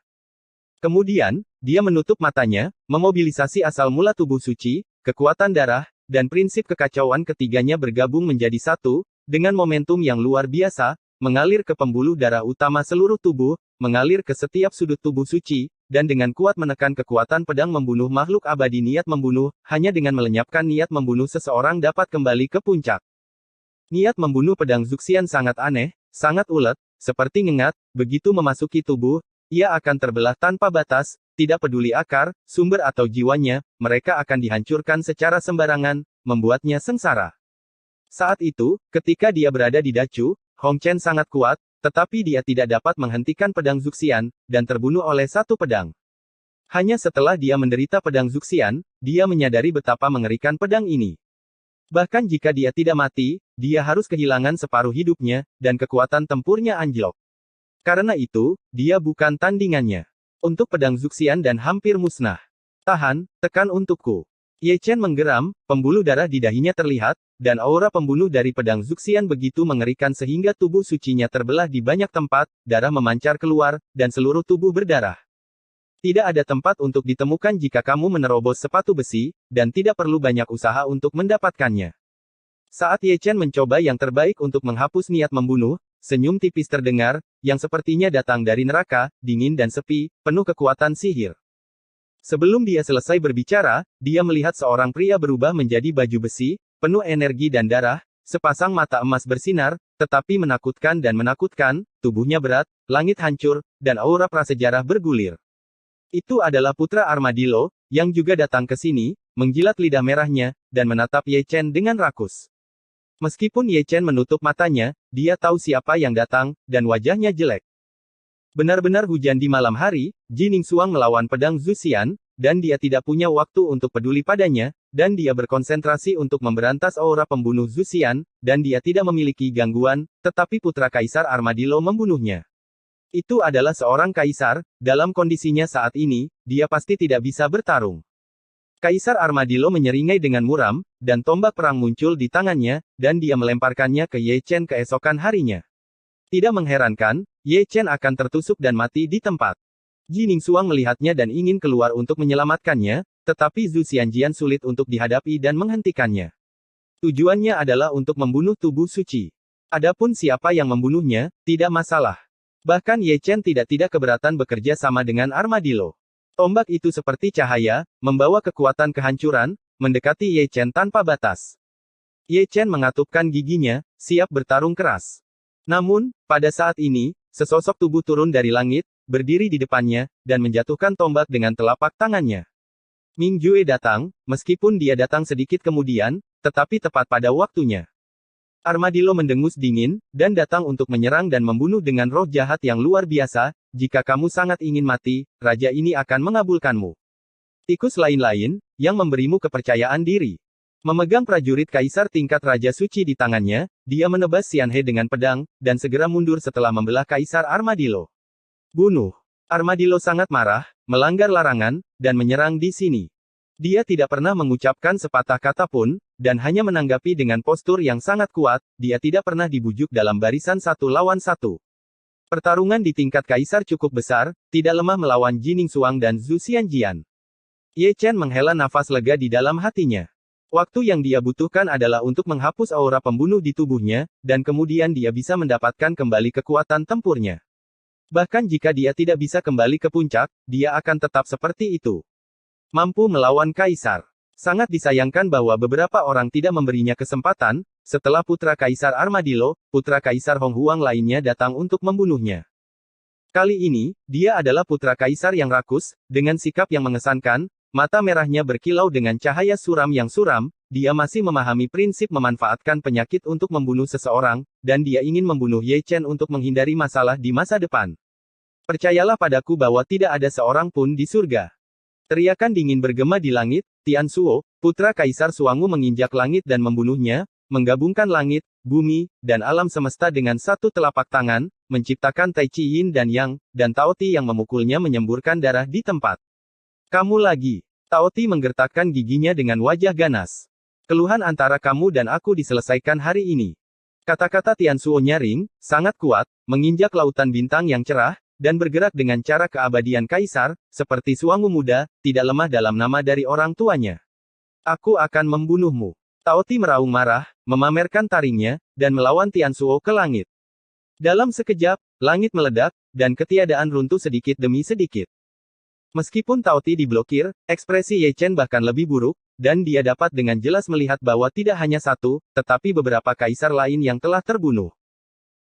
Kemudian, dia menutup matanya, memobilisasi asal mula tubuh suci, kekuatan darah, dan prinsip kekacauan ketiganya bergabung menjadi satu, dengan momentum yang luar biasa, mengalir ke pembuluh darah utama seluruh tubuh, mengalir ke setiap sudut tubuh suci, dan dengan kuat menekan kekuatan pedang membunuh makhluk abadi niat membunuh, hanya dengan melenyapkan niat membunuh seseorang dapat kembali ke puncak. Niat membunuh pedang Zuxian sangat aneh, sangat ulet, seperti ngengat, begitu memasuki tubuh, ia akan terbelah tanpa batas, tidak peduli akar, sumber atau jiwanya, mereka akan dihancurkan secara sembarangan, membuatnya sengsara. Saat itu, ketika dia berada di Dacu, Hong Chen sangat kuat, tetapi dia tidak dapat menghentikan pedang Zuxian, dan terbunuh oleh satu pedang. Hanya setelah dia menderita pedang Zuxian, dia menyadari betapa mengerikan pedang ini. Bahkan jika dia tidak mati, dia harus kehilangan separuh hidupnya, dan kekuatan tempurnya anjlok. Karena itu, dia bukan tandingannya. Untuk pedang Zuxian dan hampir musnah. Tahan, tekan untukku. Ye Chen menggeram, pembuluh darah di dahinya terlihat, dan aura pembunuh dari pedang Zuxian begitu mengerikan sehingga tubuh sucinya terbelah di banyak tempat, darah memancar keluar, dan seluruh tubuh berdarah. Tidak ada tempat untuk ditemukan jika kamu menerobos sepatu besi, dan tidak perlu banyak usaha untuk mendapatkannya. Saat Ye Chen mencoba yang terbaik untuk menghapus niat membunuh, senyum tipis terdengar, yang sepertinya datang dari neraka, dingin dan sepi, penuh kekuatan sihir. Sebelum dia selesai berbicara, dia melihat seorang pria berubah menjadi baju besi, penuh energi dan darah, sepasang mata emas bersinar, tetapi menakutkan dan menakutkan, tubuhnya berat, langit hancur, dan aura prasejarah bergulir. Itu adalah putra Armadillo, yang juga datang ke sini, menjilat lidah merahnya, dan menatap Ye Chen dengan rakus. Meskipun Ye Chen menutup matanya, dia tahu siapa yang datang, dan wajahnya jelek. Benar-benar hujan di malam hari, Jining Xuang melawan pedang Zuxian, dan dia tidak punya waktu untuk peduli padanya, dan dia berkonsentrasi untuk memberantas aura pembunuh Zuxian, dan dia tidak memiliki gangguan, tetapi putra Kaisar Armadillo membunuhnya. Itu adalah seorang kaisar, dalam kondisinya saat ini, dia pasti tidak bisa bertarung. Kaisar Armadillo menyeringai dengan muram, dan tombak perang muncul di tangannya, dan dia melemparkannya ke Ye Chen keesokan harinya. Tidak mengherankan, Ye Chen akan tertusuk dan mati di tempat. Jining Xuang melihatnya dan ingin keluar untuk menyelamatkannya, tetapi Zhu Xianjian sulit untuk dihadapi dan menghentikannya. Tujuannya adalah untuk membunuh tubuh suci. Adapun siapa yang membunuhnya, tidak masalah. Bahkan Ye Chen tidak keberatan bekerja sama dengan Armadillo. Tombak itu seperti cahaya, membawa kekuatan kehancuran, mendekati Ye Chen tanpa batas. Ye Chen mengatupkan giginya, siap bertarung keras. Namun, pada saat ini, sesosok tubuh turun dari langit, berdiri di depannya, dan menjatuhkan tombak dengan telapak tangannya. Ming Jue datang, meskipun dia datang sedikit kemudian, tetapi tepat pada waktunya. Armadillo mendengus dingin, dan datang untuk menyerang dan membunuh dengan roh jahat yang luar biasa. Jika kamu sangat ingin mati, raja ini akan mengabulkanmu. Tikus lain-lain, yang memberimu kepercayaan diri. Memegang prajurit kaisar tingkat Raja Suci di tangannya, dia menebas Xianhe dengan pedang, dan segera mundur setelah membelah Kaisar Armadillo. Bunuh. Armadillo sangat marah, melanggar larangan, dan menyerang di sini. Dia tidak pernah mengucapkan sepatah kata pun, dan hanya menanggapi dengan postur yang sangat kuat, dia tidak pernah dibujuk dalam barisan 1 lawan 1. Pertarungan di tingkat kaisar cukup besar, tidak lemah melawan Jining Xuang dan Zhu Xianjian. Ye Chen menghela nafas lega di dalam hatinya. Waktu yang dia butuhkan adalah untuk menghapus aura pembunuh di tubuhnya, dan kemudian dia bisa mendapatkan kembali kekuatan tempurnya. Bahkan jika dia tidak bisa kembali ke puncak, dia akan tetap seperti itu. Mampu melawan kaisar. Sangat disayangkan bahwa beberapa orang tidak memberinya kesempatan, setelah putra kaisar Armadillo, putra kaisar Hong Huang lainnya datang untuk membunuhnya. Kali ini, dia adalah putra kaisar yang rakus, dengan sikap yang mengesankan, mata merahnya berkilau dengan cahaya suram yang suram, dia masih memahami prinsip memanfaatkan penyakit untuk membunuh seseorang, dan dia ingin membunuh Ye Chen untuk menghindari masalah di masa depan. Percayalah padaku bahwa tidak ada seorang pun di surga. Teriakan dingin bergema di langit, Tian Shuo, putra kaisar Suangu menginjak langit dan membunuhnya, menggabungkan langit, bumi, dan alam semesta dengan satu telapak tangan, menciptakan Tai Chi Yin dan Yang, dan Tao Ti yang memukulnya menyemburkan darah di tempat. Kamu lagi. Tao Ti menggertakkan giginya dengan wajah ganas. Keluhan antara kamu dan aku diselesaikan hari ini. Kata-kata Tian Shuo nyaring, sangat kuat, menginjak lautan bintang yang cerah, dan bergerak dengan cara keabadian kaisar, seperti Suangu muda, tidak lemah dalam nama dari orang tuanya. Aku akan membunuhmu. Tao Ti meraung marah, memamerkan taringnya, dan melawan Tian Shuo ke langit. Dalam sekejap, langit meledak, dan ketiadaan runtuh sedikit demi sedikit. Meskipun Tao Ti diblokir, ekspresi Ye Chen bahkan lebih buruk, dan dia dapat dengan jelas melihat bahwa tidak hanya satu, tetapi beberapa kaisar lain yang telah terbunuh.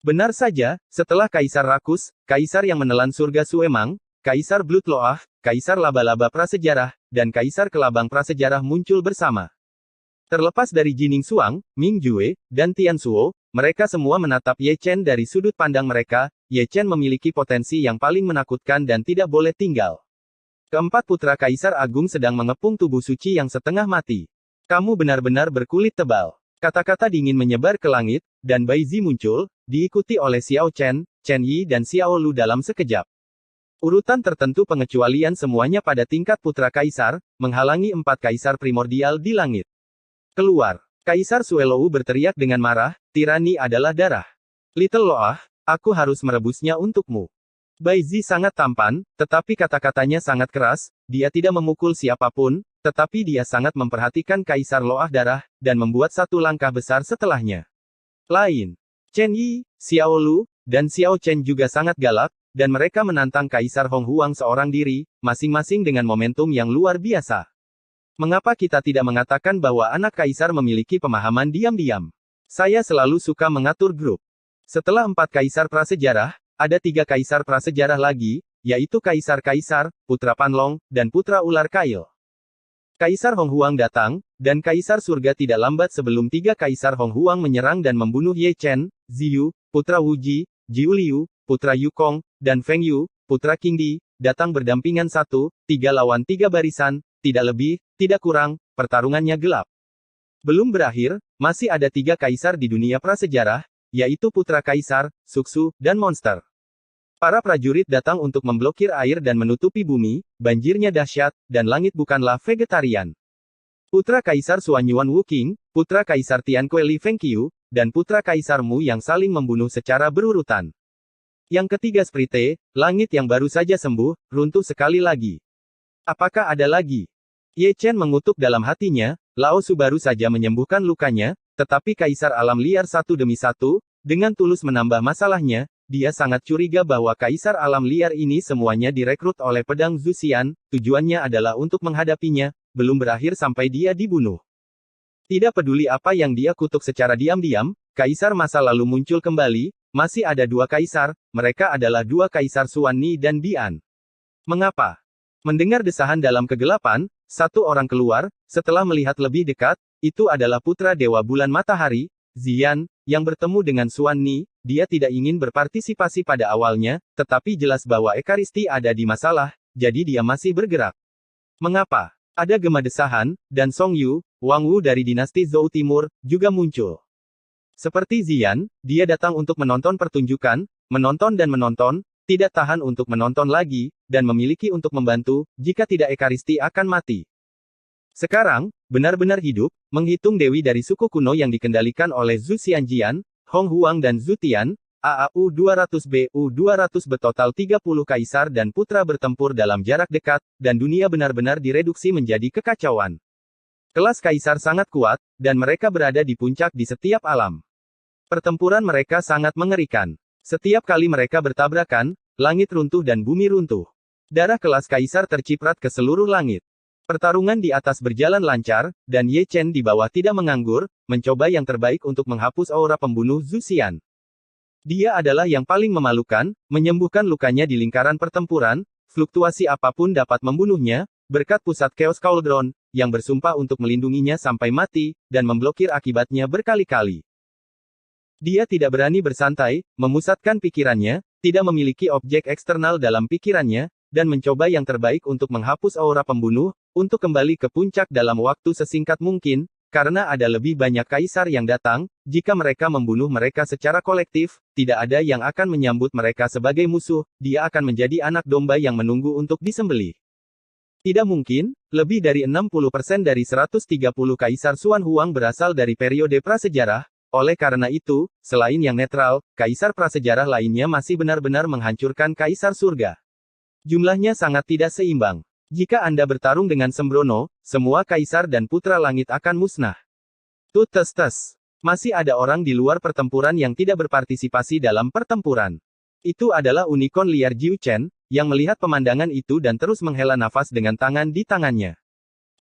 Benar saja, setelah kaisar rakus, kaisar yang menelan surga Suemang, kaisar Blood Loah, kaisar laba-laba prasejarah, dan kaisar kelabang prasejarah muncul bersama. Terlepas dari Jining Xuang, Ming Jue, dan Tian Shuo, mereka semua menatap Ye Chen dari sudut pandang mereka. Ye Chen memiliki potensi yang paling menakutkan dan tidak boleh tinggal. Keempat putra kaisar agung sedang mengepung tubuh suci yang setengah mati. Kamu benar-benar berkulit tebal. Kata-kata dingin menyebar ke langit, dan Bai Zi muncul, diikuti oleh Xiao Chen, Chen Yi dan Xiao Lu dalam sekejap. Urutan tertentu pengecualian semuanya pada tingkat putra kaisar, menghalangi 4 kaisar primordial di langit. Keluar. Kaisar Suelou berteriak dengan marah, tirani adalah darah. Little Loah, aku harus merebusnya untukmu. Bai Zi sangat tampan, tetapi kata-katanya sangat keras, dia tidak memukul siapapun, tetapi dia sangat memperhatikan Kaisar Loah darah, dan membuat satu langkah besar setelahnya. Lain. Chen Yi, Xiao Lu, dan Xiao Chen juga sangat galak, dan mereka menantang Kaisar Hong Huang seorang diri, masing-masing dengan momentum yang luar biasa. Mengapa kita tidak mengatakan bahwa anak Kaisar memiliki pemahaman diam-diam? Saya selalu suka mengatur grup. Setelah 4 Kaisar prasejarah, ada 3 kaisar prasejarah lagi, yaitu Kaisar-Kaisar, Putra Panlong, dan Putra Ular Kail. Kaisar Hong Huang datang, dan Kaisar Surga tidak lambat sebelum 3 Kaisar Hong Huang menyerang dan membunuh Ye Chen, Ziyu, Putra Wuji, Jiu Liu, Putra Yukong, dan Feng Yu, Putra Qingdi, datang berdampingan 3 lawan 3 barisan, tidak lebih, tidak kurang, pertarungannya gelap. Belum berakhir, masih ada 3 kaisar di dunia prasejarah, yaitu Putra Kaisar, Suksu, dan Monster. Para prajurit datang untuk memblokir air dan menutupi bumi, banjirnya dahsyat, dan langit bukanlah vegetarian. Putra Kaisar Xuanyuan Wuqing, Putra Kaisar Tianque Li Fengqiu, dan Putra Kaisar Mu yang saling membunuh secara berurutan. Yang ketiga Sprite, langit yang baru saja sembuh, runtuh sekali lagi. Apakah ada lagi? Ye Chen mengutuk dalam hatinya, Lao Su baru saja menyembuhkan lukanya, tetapi Kaisar Alam Liar satu demi satu, dengan tulus menambah masalahnya, dia sangat curiga bahwa Kaisar Alam Liar ini semuanya direkrut oleh pedang Zuxian, tujuannya adalah untuk menghadapinya, belum berakhir sampai dia dibunuh. Tidak peduli apa yang dia kutuk secara diam-diam, Kaisar masa lalu muncul kembali, masih ada 2 kaisar, mereka adalah 2 Kaisar Xuan Ni dan Bian. Mengapa? Mendengar desahan dalam kegelapan, satu orang keluar, setelah melihat lebih dekat, itu adalah putra Dewa Bulan Matahari, Ziyan, yang bertemu dengan Xuan Ni. Dia tidak ingin berpartisipasi pada awalnya, tetapi jelas bahwa Ekaristi ada di masalah, jadi dia masih bergerak. Mengapa? Ada gema desahan, dan Song Yu, Wang Wu dari dinasti Zhou Timur, juga muncul. Seperti Ziyan, dia datang untuk menonton pertunjukan, menonton, tidak tahan untuk menonton lagi, dan memiliki untuk membantu, jika tidak Ekaristi akan mati. Sekarang, benar-benar hidup, menghitung dewi dari suku kuno yang dikendalikan oleh Zhu Xianjian, Hong Huang dan Zhu Tian, AAU 200B, U200 betotal 30 kaisar dan putra bertempur dalam jarak dekat, dan dunia benar-benar direduksi menjadi kekacauan. Kelas kaisar sangat kuat, dan mereka berada di puncak di setiap alam. Pertempuran mereka sangat mengerikan. Setiap kali mereka bertabrakan, langit runtuh dan bumi runtuh. Darah kelas kaisar terciprat ke seluruh langit. Pertarungan di atas berjalan lancar, dan Ye Chen di bawah tidak menganggur, mencoba yang terbaik untuk menghapus aura pembunuh Zhu Xian. Dia adalah yang paling memalukan, menyembuhkan lukanya di lingkaran pertempuran, fluktuasi apapun dapat membunuhnya, berkat pusat Chaos Cauldron, yang bersumpah untuk melindunginya sampai mati, dan memblokir akibatnya berkali-kali. Dia tidak berani bersantai, memusatkan pikirannya, tidak memiliki objek eksternal dalam pikirannya, dan mencoba yang terbaik untuk menghapus aura pembunuh, untuk kembali ke puncak dalam waktu sesingkat mungkin, karena ada lebih banyak kaisar yang datang, jika mereka membunuh mereka secara kolektif, tidak ada yang akan menyambut mereka sebagai musuh, dia akan menjadi anak domba yang menunggu untuk disembelih. Tidak mungkin, lebih dari 60% dari 130 kaisar Xuan Huang berasal dari periode prasejarah, oleh karena itu, selain yang netral, kaisar prasejarah lainnya masih benar-benar menghancurkan kaisar surga. Jumlahnya sangat tidak seimbang. Jika Anda bertarung dengan sembrono, semua kaisar dan putra langit akan musnah. Tes. Masih ada orang di luar pertempuran yang tidak berpartisipasi dalam pertempuran. Itu adalah unicorn liar Jiu Chen, yang melihat pemandangan itu dan terus menghela nafas dengan tangan di tangannya.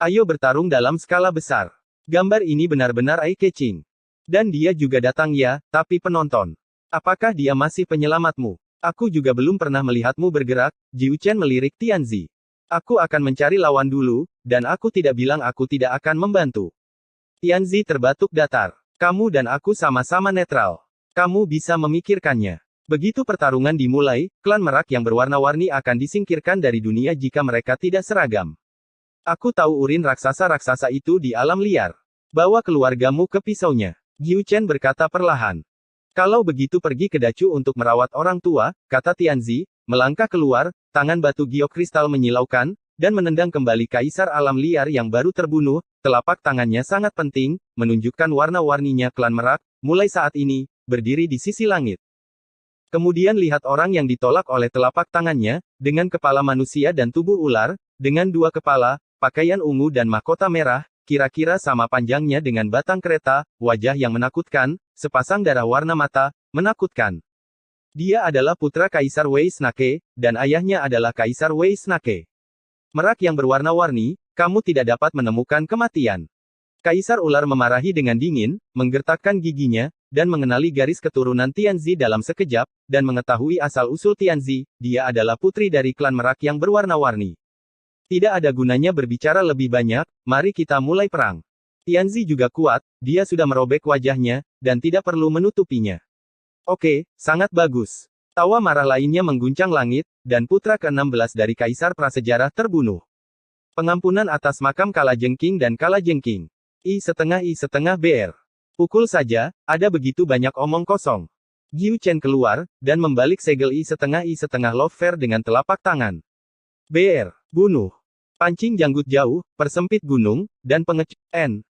Ayo bertarung dalam skala besar. Gambar ini benar-benar eye-catching. Dan dia juga datang ya, tapi penonton. Apakah dia masih penyelamatmu? Aku juga belum pernah melihatmu bergerak, Jiu Chen melirik Tianzi. Aku akan mencari lawan dulu, dan aku tidak bilang aku tidak akan membantu. Tianzi terbatuk datar. Kamu dan aku sama-sama netral. Kamu bisa memikirkannya. Begitu pertarungan dimulai, klan merak yang berwarna-warni akan disingkirkan dari dunia jika mereka tidak seragam. Aku tahu urin raksasa-raksasa itu di alam liar. Bawa keluargamu ke pisaunya. Jiu Chen berkata perlahan. Kalau begitu pergi ke Dacu untuk merawat orang tua, kata Tianzi, melangkah keluar, tangan batu giok kristal menyilaukan, dan menendang kembali kaisar alam liar yang baru terbunuh, telapak tangannya sangat penting, menunjukkan warna-warninya klan merak, mulai saat ini, berdiri di sisi langit. Kemudian lihat orang yang ditolak oleh telapak tangannya, dengan kepala manusia dan tubuh ular, dengan dua kepala, pakaian ungu dan mahkota merah, kira-kira sama panjangnya dengan batang kereta, wajah yang menakutkan, sepasang darah warna mata, menakutkan. Dia adalah putra Kaisar Wei Snake, dan ayahnya adalah Kaisar Wei Snake. Merak yang berwarna-warni, kamu tidak dapat menemukan kematian. Kaisar ular memarahi dengan dingin, menggertakkan giginya, dan mengenali garis keturunan Tianzi dalam sekejap, dan mengetahui asal-usul Tianzi, dia adalah putri dari klan merak yang berwarna-warni. Tidak ada gunanya berbicara lebih banyak, mari kita mulai perang. Tianzi juga kuat, dia sudah merobek wajahnya, dan tidak perlu menutupinya. Oke, sangat bagus. Tawa marah lainnya mengguncang langit, dan putra ke-16 dari kaisar prasejarah terbunuh. Pengampunan atas makam Kalajengking dan Kalajengking. I setengah BR. Pukul saja, ada begitu banyak omong kosong. Jiu Chen keluar, dan membalik segel I setengah love fair dengan telapak tangan. BR. Bunuh. Pancing janggut jauh, persempit gunung, dan pengecut. N.